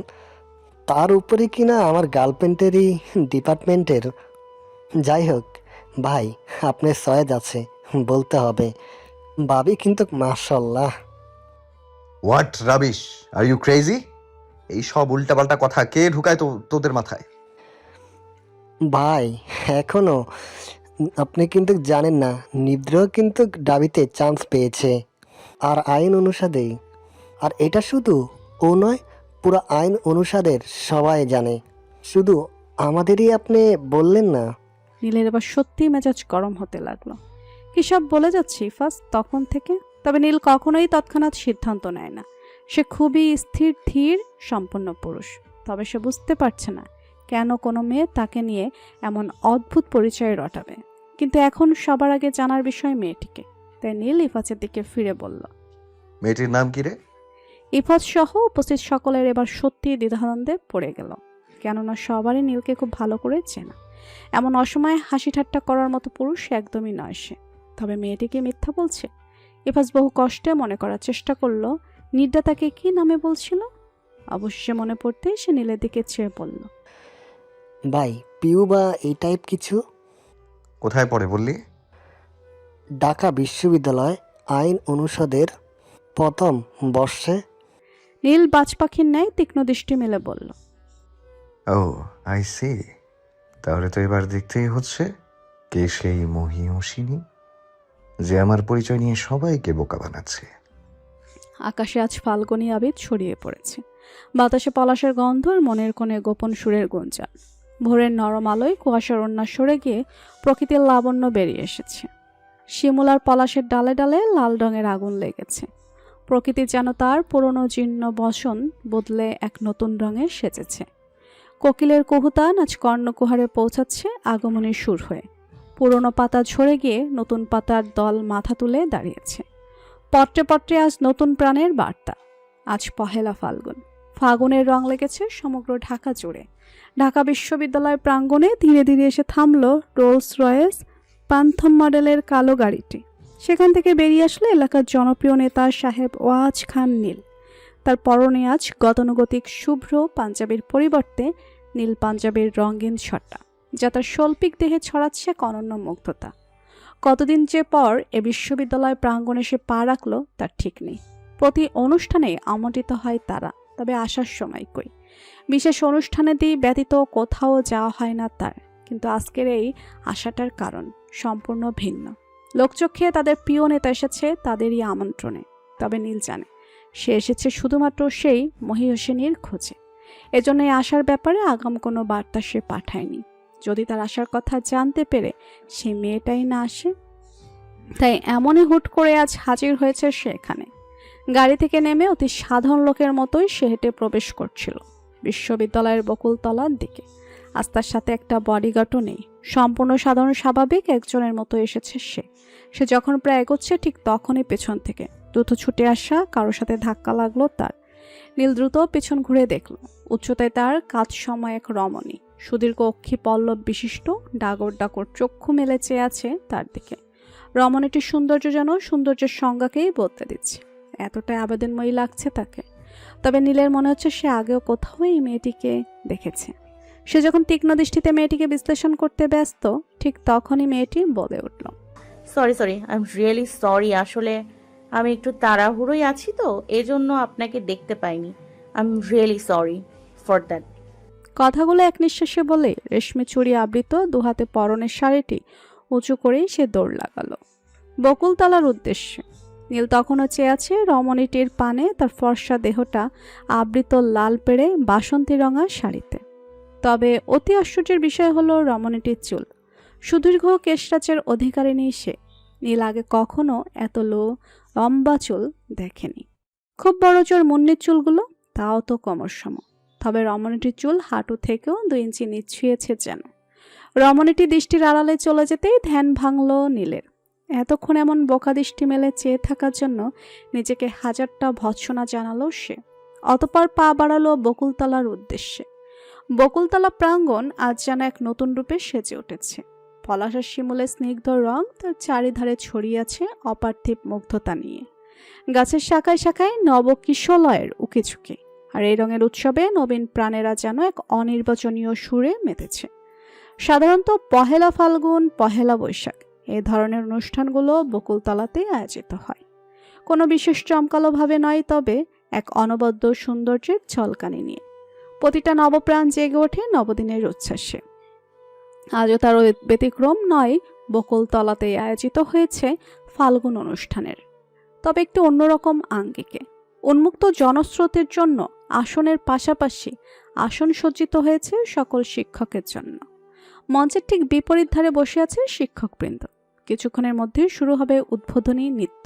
তার উপরে কিনা আমার গার্লফ্রেন্ডেরই ডিপার্টমেন্টের। যাই হোক ভাই, আপনার সয়েজ আছে বলতে হবে। ভাবি কিন্তু মাশাল্লাহ।
What rubbish, are you crazy? এই সব উল্টাপাল্টা কথা কে ঢুকায় তোদের মাথায়?
ভাই, এখনো আপনি কিন্তু জানেন না, নিদ্র কিন্তু দাবিতে চান্স পেয়েছে, আর আইন অনুসারেই। আর এটা শুধু ও নয়, পুরো আইন অনুসারের সবাই জানে, শুধু আমাদেরই আপনি বললেন না।
নীলের এবার সত্যি মেজাজ গরম হতে লাগলো। কি সব বলে যাচ্ছে ইফাজ তখন থেকে। তবে নীল কখনোই তৎক্ষণাৎ সিদ্ধান্ত নেয় না। সে খুবই স্থির ধীর সম্পন্ন পুরুষ। তবে সে বুঝতে পারছে না কেন কোনো মেয়ে তাকে নিয়ে এমন অদ্ভুত পরিচয় রটাবে। কিন্তু এখন সবার আগে জানার বিষয় মেয়েটিকে। তাই নীল ইফাতের দিকে ফিরে বলল,
মেয়েটির নাম কি রে?
ইফাত সহ উপস্থিত সকলের এবার সত্যি দ্বিধাদ্বন্দ্বে পড়ে গেল, কেননা সবারই নীলকে খুব ভালো করে চেনা। এমন অসময়ে হাসি ঠাট্টা করার মতো পুরুষ একদমই নয় সে। তবে মেয়েটিকে মিথ্যা বলছে? ইফাজ বহু কষ্টে মনে করার চেষ্টা করলো নির্দা তাকে কি নামে বলছিল। অবশেষে মনে পড়তেই সে নীলের দিকে চেয়ে বলল,
ভাই পিউ বা এই টাইপ কিছু।
কোথায় পড়ে বললি?
ঢাকা বিশ্ববিদ্যালয় আইন অনুষদের প্রথম বর্ষে।
নীল বাজ পাখির ন্যায় তীক্ষ্ণ দৃষ্টি মেলে বলল,
ও আই সি। তাহলে তো এবার দেখতেই হচ্ছে কে সেই মহিষিনী যে আমার পরিচয় নিয়ে সবাইকে বোকা বানাচ্ছে।
আকাশে আজ ফাল্গুনী আবির ছড়িয়ে পড়েছে। বাতাসে পলাশের গন্ধ আর মনের কোণে গোপন সুরের গুঞ্জন। ভোরের নরম আলোয় কুয়াশার উন্নাস সরে গিয়ে প্রকৃতির লাবণ্য বেরিয়ে এসেছে। শিমুলার পলাশের ডালে ডালে লাল রঙের আগুন লেগেছে। প্রকৃতি যেন তার পুরনো জীর্ণ বসন বদলে এক নতুন রঙে সেজেছে। কোকিলের কুহুতান আজ কর্ণকুহারে পৌঁছাচ্ছে আগমনের সুর হয়ে। পুরনো পাতা ঝরে গিয়ে নতুন পাতার দল মাথা তুলে দাঁড়িয়েছে। পত্রে পত্রে আজ নতুন প্রাণের বার্তা। আজ পহেলা ফাল্গুন। ফাগুনের রং লেগেছে সমগ্র ঢাকা জুড়ে। ঢাকা বিশ্ববিদ্যালয় প্রাঙ্গণে ধীরে ধীরে এসে থামল রোলস রয়েস প্যান্থম মডেলের কালো গাড়িটি। সেখান থেকে বেরিয়ে আসলো এলাকার জনপ্রিয় নেতা সাহেব ওয়াজ খান নীল। তার পরনে আজ গতানুগতিক শুভ্র পাঞ্জাবির পরিবর্তে নীল পাঞ্জাবির রঙিন ছটা, যা তার শৈল্পিক দেহে ছড়াচ্ছে এক অনন্য মুগ্ধতা। কতদিন যে পর এ বিশ্ববিদ্যালয় প্রাঙ্গণে সে পা রাখল তার ঠিক নেই। প্রতি অনুষ্ঠানে আমন্ত্রিত হয় তারা, তবে আসার সময় কই। বিশেষ অনুষ্ঠানে দিয়ে ব্যতীত কোথাও যাওয়া হয় না তার। কিন্তু আজকের এই আশাটার কারণ সম্পূর্ণ ভিন্ন। লোকচক্ষে তাদের প্রিয় নেতা এসেছে তাদেরই আমন্ত্রণে। তবে নীল জানে সে এসেছে শুধুমাত্র সেই মহিষিনীর খোঁজে। এজন্য এই আসার ব্যাপারে আগাম কোনো বার্তা সে পাঠায়নি। যদি তার আসার কথা জানতে পেরে সে মেয়েটাই না আসে। তাই এমনই হুট করে আজ হাজির হয়েছে সে এখানে। গাড়ি থেকে নেমে অতি সাধারণ লোকের মতোই সে হেঁটে প্রবেশ করছিল বিশ্ববিদ্যালয়ের বকুলতলার দিকে। আজ তার সাথে একটা বডিগার্ডও নেই। সম্পূর্ণ সাধারণ স্বাভাবিক একজনের মতো এসেছে সে। সে যখন প্রায় এগোচ্ছে ঠিক তখনই পেছন থেকে দ্রুত ছুটে আসা কারোর সাথে ধাক্কা লাগলো তার। নীল দ্রুত পেছন ঘুরে দেখল উচ্চতায় তার কাজ সময় এক রমণী, সুদীর্ঘ অক্ষি পল্লব বিশিষ্ট, ডাগর ডাগর চক্ষু মেলে চেয়ে আছে তার দিকে। রমণীটির সৌন্দর্য যেন সৌন্দর্যের সংজ্ঞাকেই বদলে দিচ্ছে, এতটাই আবেদনময়ী লাগছে তাকে। তবে নীলের মনে হচ্ছে সে আগেও কোথাও এই মেয়েটিকে দেখেছে। সে যখন তীক্ষ্ণ দৃষ্টিতে মেয়েটিকে বিশ্লেষণ করতে ব্যস্ত, ঠিক তখনই মেয়েটি বলে উঠল,
sorry I am really sorry. আসলে আমি একটু তাড়াহুড়োই আছি তো, এজন্য আপনাকে দেখতে পাইনি। I am really sorry for that.
কথাগুলো এক নিঃশ্বাসে বলে রেশমি চুড়ি আবৃত দুহাতে পরনের শাড়িটি উঁচু করেই সে দৌড় লাগালো বকুলতলার উদ্দেশ্যে। নীল তখনও চেয়ে আছে রমণীটির পানে তার ফর্সা দেহটা আবৃত লাল পেড়ে বাসন্তী রঙা শাড়িতে। তবে অতি আশ্চর্যের বিষয় হলো রমণীটির চুল। সুদীর্ঘ কেশরাচের অধিকারিণী সে। নীল আগে কখনো এত লম্বা চুল দেখেনি। খুব বড় জোর মুন্নির চুলগুলো, তাও তো কোমর সম। তবে রমণীটির চুল হাঁটু থেকেও 2 ইঞ্চি নিচ ছুঁয়েছে যেন। রমণীটি দৃষ্টির আড়ালে চলে যেতেই ধ্যান ভাঙল নীলের। এতক্ষণ এমন বোকা দৃষ্টি মেলে চেয়ে থাকার জন্য নিজেকে হাজারটা ভৎসনা জানালো সে। অতঃপর পা বাড়ালো বকুলতলার উদ্দেশ্যে। বকুলতলা প্রাঙ্গণ আজ যেন এক নতুন রূপে সেজে উঠেছে। পলাশের শিমুলের স্নিগ্ধ রং তার চারিধারে ছড়িয়ে আছে অপার্থিব মুগ্ধতা নিয়ে। গাছের শাখায় শাখায় নবকিশলয়ের উকিঝুঁকি। আর এই রঙের উৎসবে নবীন প্রাণেরা যেন এক অনির্বাচনীয় সুরে মেতেছে। সাধারণত পহেলা ফাল্গুন, পহেলা বৈশাখ এই ধরনের অনুষ্ঠানগুলো বকুলতলাতে আয়োজিত হয়। কোনো বিশেষ চমকালোভাবে নয়, তবে এক অনবদ্য সৌন্দর্যের ঝলকানি নিয়ে। প্রতিটা নবপ্রাণ জেগে ওঠে নবদিনের উচ্ছ্বাসে। আজও তার ব্যতিক্রম নয়। বকুলতলাতে আয়োজিত হয়েছে ফাল্গুন অনুষ্ঠানের, তবে একটু অন্যরকম আঙ্গিকে। উন্মুক্ত জনস্রোতের জন্য আসনের পাশাপাশি আসন সজ্জিত হয়েছে সকল শিক্ষকের জন্য। মঞ্চের ঠিক বিপরীত ধারে বসে আছে শিক্ষকবৃন্দ। কিছুক্ষণের মধ্যে শুরু হবে উদ্বোধনী নৃত্য।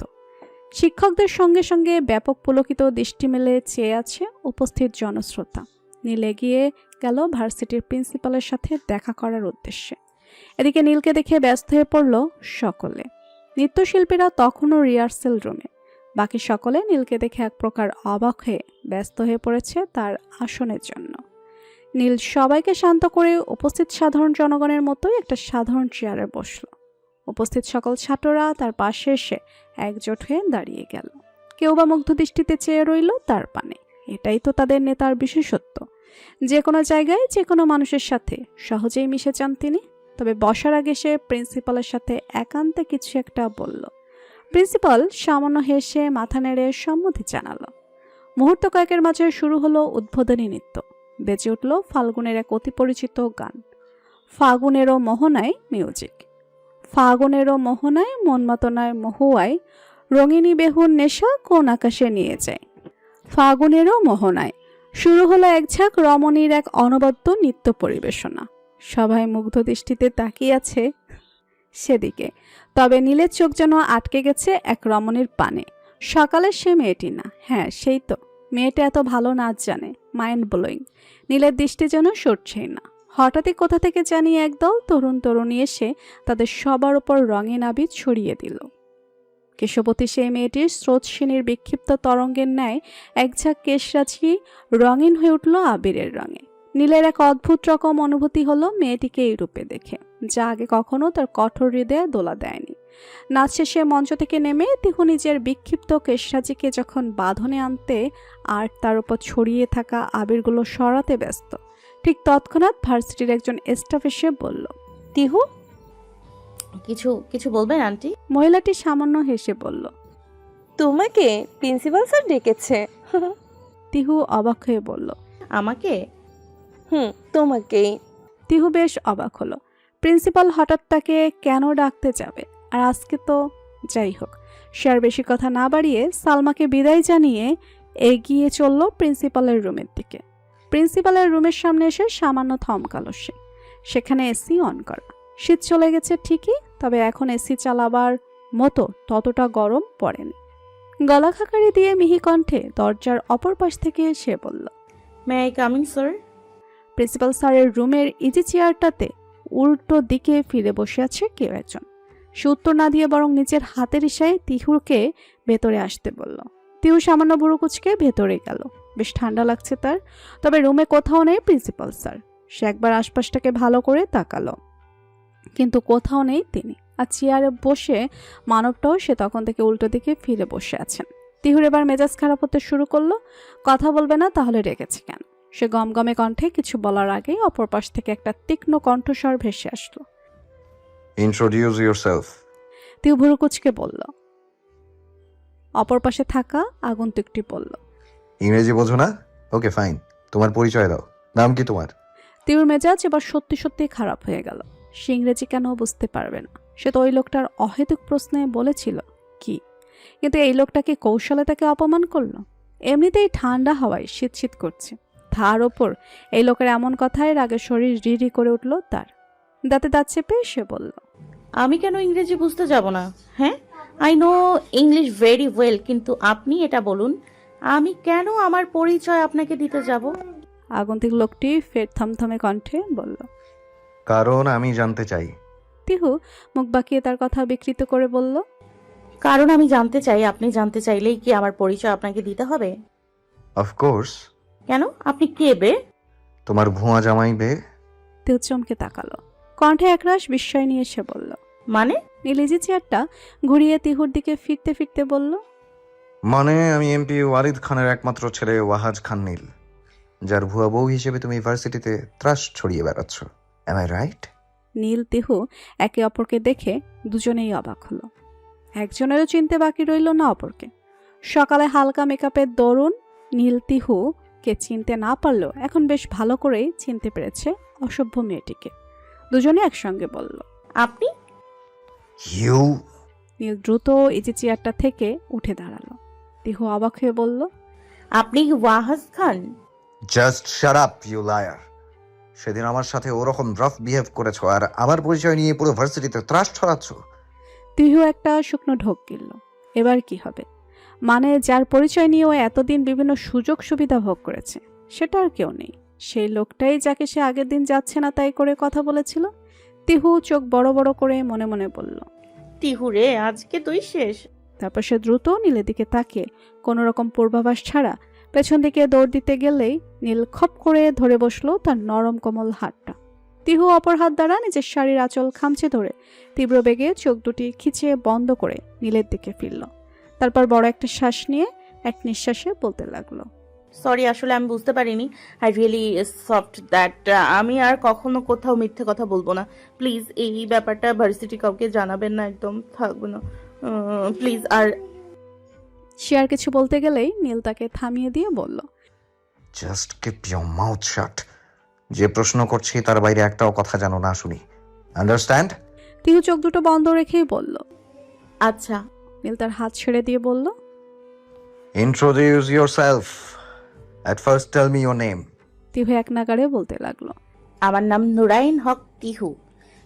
শিক্ষকদের সঙ্গে সঙ্গে ব্যাপক পুলকিত দৃষ্টি মেলে চেয়ে আছে উপস্থিত জনশ্রোতা। নীল এগিয়ে গেল ভার্সিটির প্রিন্সিপালের সাথে দেখা করার উদ্দেশ্যে। এদিকে নীলকে দেখে ব্যস্ত হয়ে পড়ল সকলে। নৃত্যশিল্পীরা তখনও রিহার্সেল রুমে। বাকি সকলে নীলকে দেখে এক প্রকার অবাক হয়ে ব্যস্ত হয়ে পড়েছে তার আসনের জন্য। নীল সবাইকে শান্ত করে উপস্থিত সাধারণ জনগণের মতোই একটা সাধারণ চেয়ারে বসল। উপস্থিত সকল ছাত্ররা তার পাশে এসে একজোট হয়ে দাঁড়িয়ে গেল। কেউ বা মুগ্ধ দৃষ্টিতে চেয়ে রইল তার পানে। এটাই তো তাদের নেতার বিশেষত্ব, যে কোনো জায়গায় যে কোনো মানুষের সাথে সহজেই মিশে যান তিনি। তবে বসার আগে সে প্রিন্সিপালের সাথে একান্তে কিছু একটা বলল। প্রিন্সিপাল সামান্য হেসে মাথা নেড়ে সম্মতি জানালো। মুহূর্ত কয়েকের মাঝে শুরু হলো উদ্বোধনী নৃত্য। বেজে উঠল ফাল্গুনের এক অতি পরিচিত গান, ফাগুনেরও মোহনায় মিউজিক। ফাগুনেরও মোহনায় মনমাতনায় মহুয়ায় রঙিনী বেহুন নেশা কোন আকাশে নিয়ে যায়। ফাগুনেরও মোহনায় শুরু হলো এক ঝাঁক রমণীর এক অনবদ্য নৃত্য পরিবেশনা। সবাই মুগ্ধ দৃষ্টিতে তাকিয়ে আছে সেদিকে। তবে নীলের চোখ যেন আটকে গেছে এক রমণীর পানে। সকালের সে মেয়েটি না, হ্যাঁ সেই তো, মেয়েটা এত ভালো নাচ জানে, মাইন্ড ব্লোয়িং। নীলের দৃষ্টি যেন সরছেই না। হঠাৎই কোথা থেকে জানি একদল তরুণ তরুণী এসে তাদের সবার উপর রঙিন আবির ছড়িয়ে দিল। কেশবতী সেই মেয়েটির স্রোতসিনীর বিক্ষিপ্ত তরঙ্গের ন্যায় এক ঝাঁক কেশরাজি রঙিন হয়ে উঠল আবিরের রঙে। নীলের এক অদ্ভুত রকম অনুভূতি হলো মেয়েটিকে এই রূপে দেখে, যা আগে কখনো তার কঠোর হৃদয়ে দোলা দেয়নি। নাচ শেষে মঞ্চ থেকে নেমে তিহু নিজের বিক্ষিপ্ত কেশরাজিকে যখন বাঁধনে আনতে আর তার উপর ছড়িয়ে থাকা আবিরগুলো সরাতে ব্যস্ত, ঠিক তৎক্ষণাৎ ভার্সিটির একজন স্টাফ এসে বলল,
তিহু, কিছু কিছু বলবেন আন্টি?
মহিলাটি সামান্য হেসে বলল,
তোমাকে প্রিন্সিপাল স্যার ডেকেছে।
তিহু অবাক হয়ে বলল,
আমাকে?
তোমাকেই।
তিহু বেশ অবাক হলো। প্রিন্সিপাল হঠাৎ তাকে কেন ডাকতে যাবে? আর আজকে তো যাই হোক, সে আর বেশি কথা না বাড়িয়ে সালমাকে বিদায় জানিয়ে এগিয়ে চলল প্রিন্সিপালের রুমের দিকে। প্রিন্সিপালের রুমের সামনে এসে সামান্য থমকালো সে। সেখানে এসি অন করা। শীত চলে গেছে ঠিকই, তবে এখন এসি চালাবার মতো ততটা গরম পড়েনি। গলা খাকারি দিয়ে মিহি কণ্ঠে দরজার অপর পাশ থেকে সে বলল,
may I coming sir?
Principal স্যারের রুমের ইজি চেয়ারটাতে উল্টো দিকে ফিরে বসে আছে কেউ একজন। সে উত্তর না দিয়ে বরং নিজের হাতের ইশারায় তিহুকে ভেতরে আসতে বলল। তিহু সামান্য বুড়ো কুচকে ভেতরে গেল। বেশ ঠান্ডা লাগছে তার। তবে রুমে কোথাও নেই প্রিন্সিপাল স্যার। সে একবার আশপাশটাকে ভালো করে তাকালো, কিন্তু কোথাও নেই তিনি। আর চেয়ারে বসে মানবটাও সে তখন থেকে উল্টো দিকে ফিরে বসে আছেন। তিহুর এবার মেজাজ খারাপ হতে শুরু করলো। কথা বলবে না তাহলে রেগেছে কেন? সে গমগমে কণ্ঠে কিছু বলার আগেই অপর পাশ থেকে একটা তীক্ষ্ণ কণ্ঠস্বর ভেসে আসলো।
Introduce yourself.
তিহু ভুরু কুচকে বলল। অপর পাশে থাকা আগন্তুকটি বলল,
ইংরেজি বোঝো না? ওকে ফাইন, তোমার পরিচয় দাও। নাম কি তোমার?
তিহুর মেজাজ এবার সত্যি সত্যি খারাপ হয়ে গেল। সে ইংরেজি কেন বুঝতে পারবে না? সে তো ওই লোকটার অহেতুক প্রশ্নে বলেছিল কি, কিন্তু এই লোকটাকে কৌশলে তাকে অপমান করলো। এমনিতেই ঠান্ডা হাওয়ায় শীত শীত করছে, তার ওপর এই লোকের এমন কথায় রাগে শরীর রিরি করে উঠল তার। দাঁতে দাঁত চেপে সে বলল,
আমি কেন ইংরেজি বুঝতে যাব না? হ্যাঁ, I know English very well, কিন্তু আপনি এটা বলুন, আমি কেন আমার পরিচয় আপনাকে দিতে যাব?
আগন্তুক লোকটি ফের থমথমে কণ্ঠে বলল,
কারণ আমি জানতে চাই।
তিহু মুখ বাঁকিয়ে তার কথা বিকৃত করে বলল,
কারণ আমি জানতে চাই। আপনি জানতে চাইলেই কি আমার পরিচয় আপনাকে দিতে হবে?
অফকোর্স।
কেন? আপনি কে বে?
তোমার ভুয়া জামাই বে।
তিহু চমকে তাকালো। কণ্ঠে একরাশ বিস্ময় নিয়ে সে বলল,
মানে?
নীলিজি চেয়ারটা ঘুরিয়ে তিহুর দিকে ফিরতে ফিরতে বলল,
মানে আমি এমপি ওয়ালিদ খানের একমাত্র ছেলে ওয়াহাজ খান নীল, যার ভুয়া বউ হিসেবে তুমি ইউনিভার্সিটিতে ত্রাস ছড়িয়ে বেড়াচ্ছ। Am I right?
Neel Tihu একে অপরকে দেখে দুজনেই অবাক হলো। একজনেরও চিনতে বাকি রইল না অপরকে। সকালে হালকা মেকআপের দরুন নীল তিহুকে চিনতে না পারলেও এখন বেশ ভালো করেই চিনতে পেরেছে অসভ্য মেয়েটিকে। দুজনে একসঙ্গে বলল,
আপনি?
ইউ।
নীল দ্রুত ইজি চেয়ারটা থেকে উঠে দাঁড়ালো। তিহু অবাক হয়ে বলল,
আপনি Wahaj Khan?
Just shut up you liar. সেদিন আমার সাথে ওরকম রাফ বিহেভ করেছো, আর আমার পরিচয় নিয়ে পুরো ভার্সিটিতে ত্রাস ছড়াচ্ছ।
তিহু একটা শুকনো ঢোক গিলল। এবার কি হবে? মানে যার পরিচয় নিয়ে ও এতদিন বিভিন্ন সুযোগ সুবিধা ভোগ করেছে সেটা আর কেউ নেই। সেই লোকটাই যাকে সে আগের দিন যাচ্ছে না তাই করে কথা বলেছিল। তিহু চোখ বড় বড় করে মনে মনে বলল।
তিহু রে, আজকে তুই শেষ।
তারপর সে দ্রুত নীলের দিকে তাকিয়ে কোনো রকম পূর্বাভাস ছাড়া পেছন দিকে দৌড় দিতে গেলেই নীল খপ করে ধরে বসলো তার নরম কোমল হাতটা। তিহু অপর হাত দ্বারা নিজের শাড়ির আঁচল খামচে ধরে তীব্র বেগে চোখ দুটি খিচিয়ে বন্ধ করে নীলের দিকে ফিরল। তারপর বড় একটা শ্বাস নিয়ে এক নিঃশ্বাসে বলতে লাগলো,
সরি, আসলে আমি বুঝতে পারিনি। আই রিয়েলি সফট দ্যাট আমি আর কখনো কোথাও মিথ্যে কথা বলবো না। প্লিজ এই ব্যাপারটা ভার্সিটি কাউকে জানাবেন না, একদম থাকবো না প্লিজ। আর
সে আর কিছু বলতে গেলেই নীল তাকে থামিয়ে দিয়ে বলল,
জাস্ট কিপ ইওর মাউথ শাট। যে প্রশ্ন করছি তার বাইরে একটাও কথা জানো না শুনি, আন্ডারস্ট্যান্ড?
তিহু চোখ দুটো বন্ধ রেখেই বলল,
আচ্ছা।
নীল তার হাত ছেড়ে দিয়ে বলল,
introduce yourself. At first tell me your name.
Tihu এক নাগাড়ে বলতে লাগলো,
আমার নাম নুরাইন হক তিহু,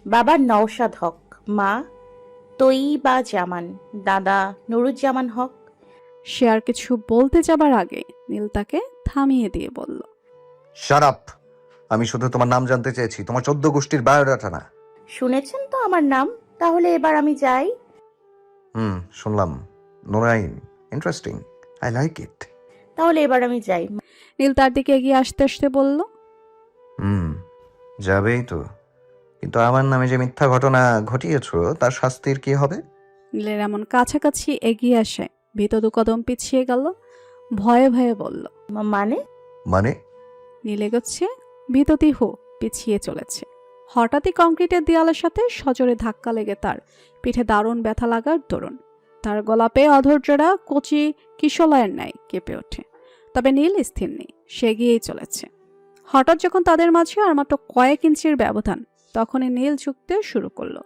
বাবা নওশাদ হক, মা তৈবা জামান, দাদা নুরুজ্জামান হক।
সে আর কিছু বলতে যাবার আগে নীল তাকে থামিয়ে দিয়ে বলল,
শাট আপ। আমি শুধু তোমার নাম জানতে চেয়েছি, তোমার 14 গোষ্ঠীর বায়োডাটা না।
শুনেছেন তো আমার নাম, তাহলে এবার আমি যাই।
শুনলাম। নুরাইন, ইন্টারেস্টিং, আই লাইক ইট।
তাহলে এবার আমি যাই।
নীল তার দিকে এগিয়ে আসতে আসতে বলল,
যাবেই তো, কিন্তু আমার নামে যে মিথ্যা ঘটনা ঘটিয়েছো তার শাস্তির কি হবে?
নীলের এমন কাছাকাছি এগিয়ে আসে ভীত দু কদম পিছিয়ে গেল, ভয়ে ভয়ে বলল,
মানে?
মানে?
নীল এগোচ্ছে, ভীত তিহু পিছিয়ে চলেছে। হঠাৎই কংক্রিটের দেয়ালের সাথে সজোরে ধাক্কা লেগে তার পিঠে দারুণ ব্যথা লাগার দরুন তার গলাপে অধৈর্যরা কচি কিশলয়ের ন্যায় কেঁপে ওঠে। তবে নীল স্থির নেই, সে এগিয়েই চলেছে। হঠাৎ যখন তাদের মাঝে আর মাত্র কয়েক ইঞ্চির ব্যবধান, তখনই নীল ঝুঁকতে শুরু করলো।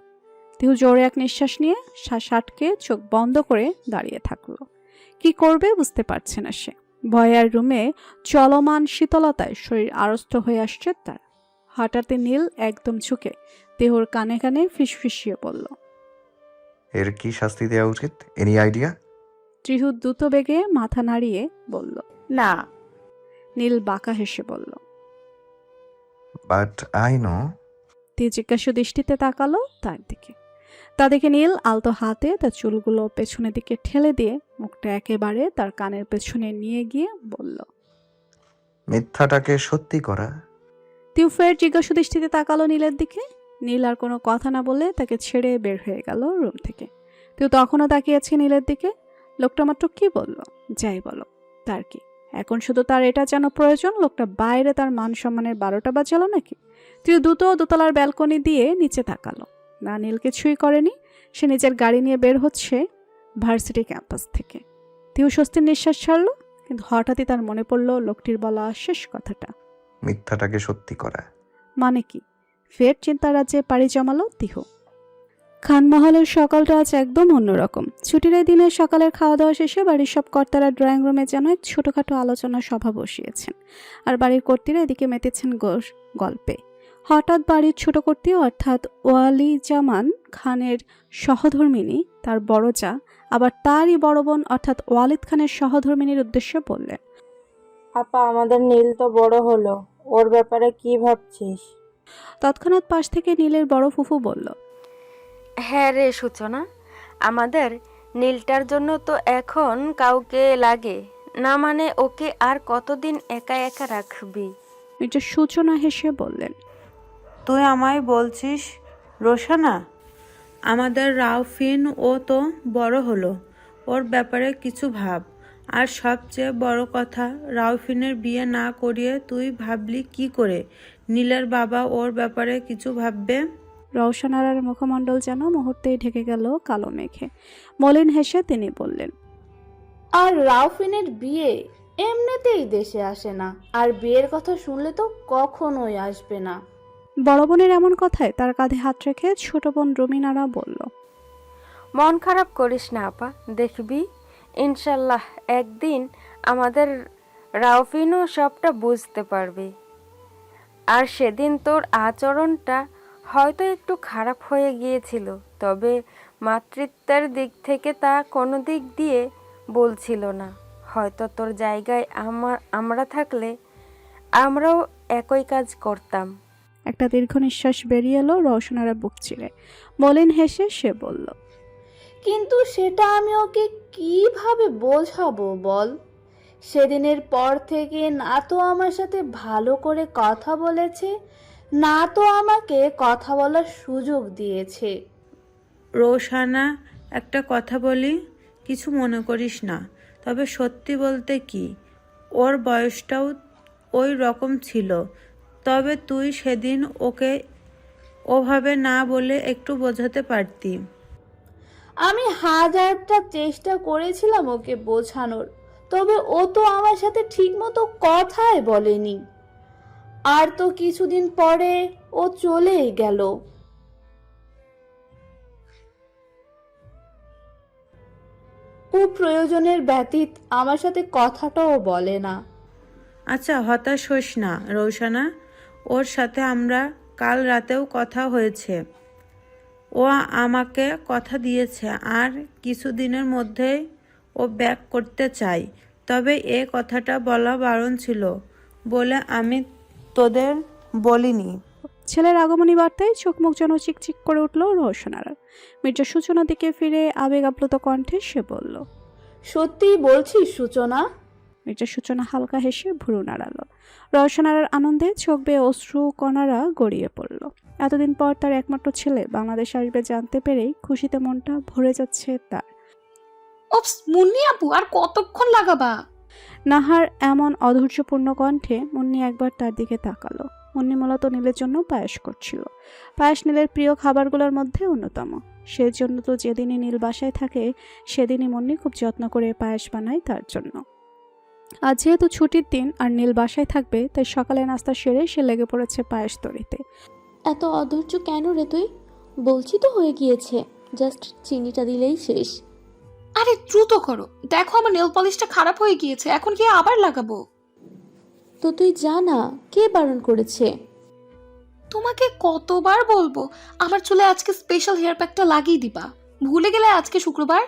তিহু জোরে এক নিঃশ্বাস নিয়ে শ্বাস আটকে চোখ বন্ধ করে দাঁড়িয়ে থাকলো। কি করবে বুঝতে পারছে না সে। ভয়ার রুমে চলমান শীতলতায় শরীর আড়ষ্ট হয়ে আসছে তার। হঠাৎই নীল একদম ঝুঁকে তিহুর কানে কানে ফিসফিসিয়ে বলল,
এর কি শাস্তি দেওয়া উচিত? Any idea?
ত্রিহু দ্রুত বেগে মাথা নাড়িয়ে বলল,
না।
নীল বাঁকা হেসে বলল,
বাট আই নো।
তি জিজ্ঞাসা দৃষ্টিতে তাকালো তার দিকে। তা দেখে নীল আলতো হাতে তার চুলগুলো পেছনের দিকে ঠেলে দিয়ে মুখটা একেবারে তার কানের পেছনে নিয়ে গিয়ে বলল,
মিথ্যাটাকে সত্যি করা।
তিউ ফের জিজ্ঞাসা দৃষ্টিতে তাকালো নীলের দিকে। নীল আর কোনো কথা না বলে তাকে ছেড়ে বের হয়ে গেল রুম থেকে। তিউ তখনও তাকিয়েছে নীলের দিকে। লোকটা মাত্র কি বলল, যাই বলো তার কি, এখন শুধু তার এটা যেন প্রয়োজন লোকটা বাইরে তার মান সম্মানের 12টা বাজালো নাকি। তিউ দোতলার ব্যালকনি দিয়ে নিচে তাকালো না, নীল কিছুই করেনি। সে নিজের গাড়ি নিয়ে বের হচ্ছে ভার্সিটি ক্যাম্পাস থেকে। তিউ স্বস্তির নিঃশ্বাস ছাড়ল, কিন্তু হঠাৎই তার মনে পড়ল লোকটির বলা শেষ কথাটা,
মিথ্যাটাকে সত্যি করা।
মানে কি? ফের চিন্তা রাজ্যে পাড়ি জমালো তিহু। খানমহলের সকালটা আজ একদম অন্যরকম। ছুটির এই দিনে সকালের খাওয়া দাওয়া শেষে বাড়ির সব কর্তারা ড্রয়িং রুমে যেন এক ছোটোখাটো আলোচনা সভা বসিয়েছেন, আর বাড়ির কর্তীরা এদিকে মেতেছেন গল্পে। হঠাৎ বাড়ির ছোট কর্তী অর্থাৎ ওয়ালিজামান খানের সহধর্মিনী তার বড় যা, আবার তারই বড় বোন অর্থাৎ ওয়ালিদ খানের সহধর্মিনীর উদ্দেশ্যে বললেন,
আপা, আমাদের নীল তো বড় হলো, ওর ব্যাপারে কি ভাবছিস?
তৎক্ষণাৎ পাশ থেকে নীলের বড় ফুফু বলল,
হ্যাঁ রে সূচনা, আমাদের নীলটার জন্য তো এখন কাউকে লাগে না, মানে ওকে আর কতদিন একা একা রাখবি?
মির্জা সূচনা হেসে বললেন,
তুই আমায় বলছিস রোশানা? আমাদের রাউফিন ও তো বড় হলো, ওর ব্যাপারে কিছু ভাব। আর সবচেয়ে বড় কথা, রাউফিনের বিয়ে না করিয়ে তুই ভাবলি কি করে নীলের বাবা ওর ব্যাপারে কিছু ভাববে?
রওশনারার মুখমণ্ডল যেন মুহূর্তেই ঢেকে গেল কালো মেঘে। মলিন হেসে তিনি বললেন,
আর রাউফিনের বিয়ে এমনিতেই দেশে আসে না, আর বিয়ের কথা শুনলে তো কখনোই আসবে না।
বড় বোনের এমন কথায় তার কাঁধে হাত রেখে ছোট বোন রুমিনারা বলল,
মন খারাপ করিস না আপা, দেখবি ইনশাল্লাহ একদিন আমাদের রাউফিনও সবটা বুঝতে পারবে। আর সেদিন তোর আচরণটা হয়তো একটু খারাপ হয়ে গিয়েছিল, তবে মাতৃত্বের দিক থেকে তা কোনো দিক দিয়ে বলছিল না। হয়তো তোর জায়গায় আমরা থাকলে আমরাও একই কাজ করতাম।
একটা দীর্ঘ নিঃশ্বাস বেরিয়ে এলো রওশনারা বুক চিরে। মলিন হেসে সে বলল,
কিন্তু সেটা আমি ওকে কিভাবে বোঝাবো বল? সেদিনের পর থেকে না তো আমার সাথে ভালো করে কথা বলেছে, না তো আমাকে কথা বলার সুযোগ দিয়েছে।
রোশানা, একটা কথা বলি, কিছু মনে করিস না, তবে সত্যি বলতে কি, ওর বয়সটাও ওই রকম ছিল। তবে তুই সেদিন ওকে ওভাবে না বলে একটু বোঝাতে পারতি।
আমি হাজারটা চেষ্টা করেছিলাম ওকে বোঝানোর, তবে ও তো আমার সাথে ঠিকমতো কথাই বলেনি। আর তো কিছুদিন পরে ও চলেই গেল। ও প্রয়োজনের ব্যতীত আমার সাথে কথাটাও বলে না।
আচ্ছা, হতাশ হোস না রৌশানা, ওর সাথে আমরা কাল রাতেও কথা হয়েছে। ও আমাকে কথা দিয়েছে আর কিছুদিনের মধ্যেই ও ব্যাক করতে চায়। তবে এ কথাটা বলা বারণ ছিল বলে আমি তোদের বলিনি।
ছেলের আগমনী বার্তায় চোখ মুখ যেন চিকচিক করে উঠল রওশনার। মির্জা সূচনার দিকে ফিরে আবেগ আপ্লুত কণ্ঠে সে বলল,
সত্যিই বলছিস সূচনা?
মির্জা সূচনা হালকা হেসে ভুরু নাড়ালো। রওশনার আনন্দে চোখ বেয়ে অশ্রু কণারা গড়িয়ে পড়ল। এতদিন পর তার একমাত্র ছেলে বাংলাদেশ আসবে জানতে পেরেই খুশিতে মনটা ভরে যাচ্ছে তার।
ওপস, মুন্নি আপু, আর কতক্ষণ লাগাবা?
নাহার এমন অধৈর্যপূর্ণ কণ্ঠে মুন্নি একবার তার দিকে তাকালো। মুন্নি মূলত নীলের জন্য পায়েস করছিল। পায়েস নীলের প্রিয় খাবারগুলোর মধ্যে অন্যতম। সেজন্য তো যেদিনই নীল বাসায় থাকে সেদিনই মুন্নি খুব যত্ন করে পায়েস বানায় তার জন্য। আজ যেহেতু ছুটির দিন আর নীল বাসায় থাকবে, তাই সকালে নাস্তা সেরে সে লেগে পড়েছে পায়েস তৈরিতে।
এত অধৈর্য কেন রে তুই? বলছি তো হয়ে গিয়েছে, জাস্ট চিনিটা দিলেই শেষ।
আরে দ্রুত করো, দেখো আমার নেল পলিশটা খারাপ হয়ে গিয়েছে, এখন কি আবার লাগাবো?
তো তুই জানা, কে বারণ করেছে?
তোমাকে কতবার বলবো আমার চুলে আজকে স্পেশাল হেয়ার প্যাকটা লাগিয়ে দিবা, ভুলে গেলে আজকে শুক্রবার।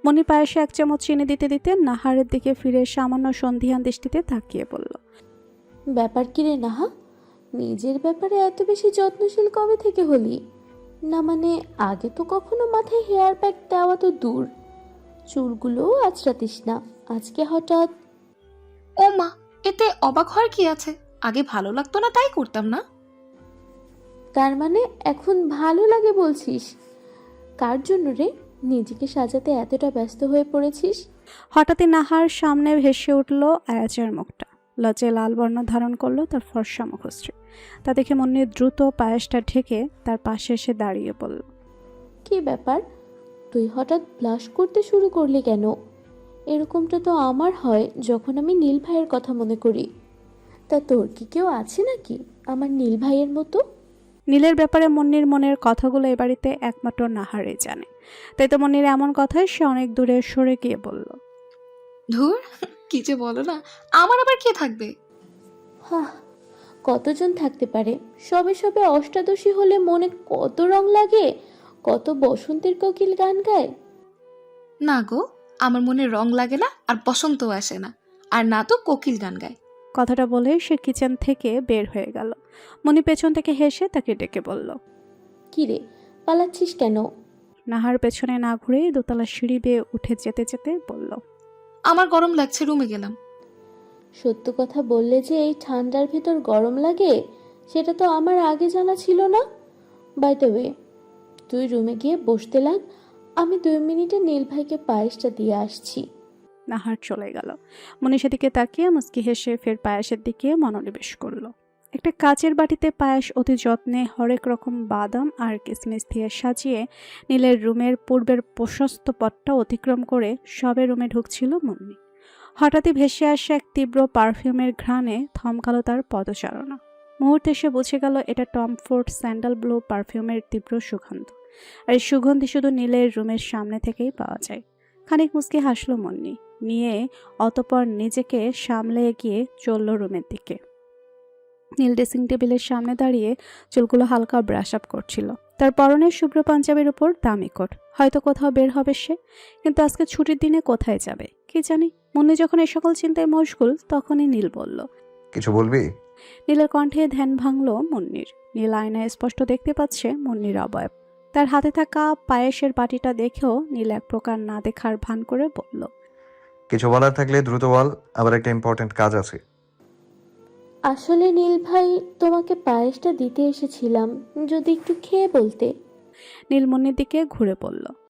মনি পায়েসে 1 চামচ চিনি দিতে দিতে নাহারের দিকে ফিরে সামান্য সন্ধিহান দৃষ্টিতে তাকিয়ে বলল,
ব্যাপার কি রে নাহা? নিজের ব্যাপারে এত বেশি যত্নশীল কবে থেকে হলি? না মানে আগে তো কখনো মাথায় হেয়ার প্যাক দেওয়া তো দূর, চুলগুলোও আঁচড়াতিস না, আজকে হঠাৎ?
ও মা, এতে অবাক হওয়ার কি আছে? আগে ভালো লাগতো না তাই করতাম না।
তার মানে এখন ভালো লাগে বলছিস? কার জন্য রে নিজেকে সাজাতে এতটা ব্যস্ত হয়ে পড়েছিস?
হঠাৎই নাহার সামনে ভেসে উঠল আয়াজের মুখটা। লজ্জায় লাল বর্ণ ধারণ করলো তার ফর্সা মুখশ্রী। তা দেখে মুন্নি দ্রুত পায়েসটা ঢেকে তার পাশে এসে দাঁড়িয়ে বলল,
কি ব্যাপার, তুই হঠাৎ ব্লাশ করতে শুরু করলি কেন? এরকমটা তো আমার হয় যখন আমি নীল ভাইয়ের কথা মনে করি। তা তোর কি কেউ আছে নাকি আমার নীল ভাইয়ের মতো?
নীলের ব্যাপারে মুন্নির মনের কথাগুলো এ বাড়িতে একমাত্র নাহারই জানে। তাই তো মুন্নির এমন কথায় সে অনেক দূরে সরে গিয়ে বলল,
ধুর, কি যে বলো না, আমার আবার কে থাকবে?
হ্যাঁ, কতজন থাকতে পারে? সবে সবে অষ্টাদশী হলে মনে কত রং লাগে, কত বসন্তের কোকিল গান গায়।
না গো, আমার মনে রং লাগে না, আর বসন্তও আসে না, আর না তো কোকিল গান গায়।
কথাটা বলে সে কিচেন থেকে বের হয়ে গেল। মনি পেছন থেকে হেসে তাকে ডেকে বলল,
কি রে, পালাচ্ছিস কেন?
নাহার পেছনে না ঘুরে দোতলা সিঁড়ি বেয়ে উঠে যেতে যেতে বলল,
আমার গরম লাগছে, রুমে গেলাম।
সত্য কথা বললে যে এই ঠান্ডার ভেতর গরম লাগে, সেটা তো আমার আগে জানা ছিল না। বাই দ্য ওয়ে, তুই রুমে গিয়ে বসতে লাগ, আমি 2 মিনিটে নীল ভাইকে পায়েসটা দিয়ে আসছি।
নাহার চলে গেল। মনি সেদিকে তাকিয়ে মুচকি হেসে ফের পায়েসের দিকে মনোনিবেশ করলো। একটা কাচের বাটিতে পায়েস অতি যত্নে হরেক রকম বাদাম আর কিশমিশ দিয়ে সাজিয়ে নীলের রুমের পূর্বের প্রশস্ত পথটা অতিক্রম করে সবে রুমে ঢুকছিল মুন্নি। হঠাৎই ভেসে আসে এক তীব্র পারফিউমের ঘ্রাণে থমকালো তার পদচারণা। মুহূর্তে সে বুঝে গেল এটা টম ফোর্ড স্যান্ডাল ব্লু পারফিউমের তীব্র সুগন্ধ। আর এই সুগন্ধি শুধু নীলের রুমের সামনে থেকেই পাওয়া যায়। খানিক মুচকি হাসলো মুন্নি, নিয়ে অতঃপর নিজেকে সামলে এগিয়ে চলল রুমের দিকে। নীল ড্রেসিং টেবিলের সামনে দাঁড়িয়ে চুলগুলো হালকা ব্রাশ আপ করছিল। তার পরনে শুভ্র পাঞ্জাবির উপর দামি কোট। হয়তো কোথাও বের হবে সে, কিন্তু আজকে ছুটির দিনে কোথায় যাবে কি জানি। মুন্নি যখন এই সকল চিন্তায় মশগুল, তখনই নীল বলল,
কিছু বলবি?
নীলের কণ্ঠে ধ্যান ভাঙল মুন্নির। নীল আয়নায় স্পষ্ট দেখতে পাচ্ছে মুন্নির অবয়ব। তার হাতে থাকা পায়েসের বাটিটা দেখেও নীল এক প্রকার না দেখার ভান করে বলল,
কিছু বলার থাকলে দ্রুত বল, আবার একটা ইম্পর্টেন্ট কাজ আছে।
আসলে নীল ভাই, তোমাকে পায়েসটা দিতে এসেছিলাম, যদি একটু খেয়ে বলতে।
নীল মুন্নির দিকে ঘুরে বলল,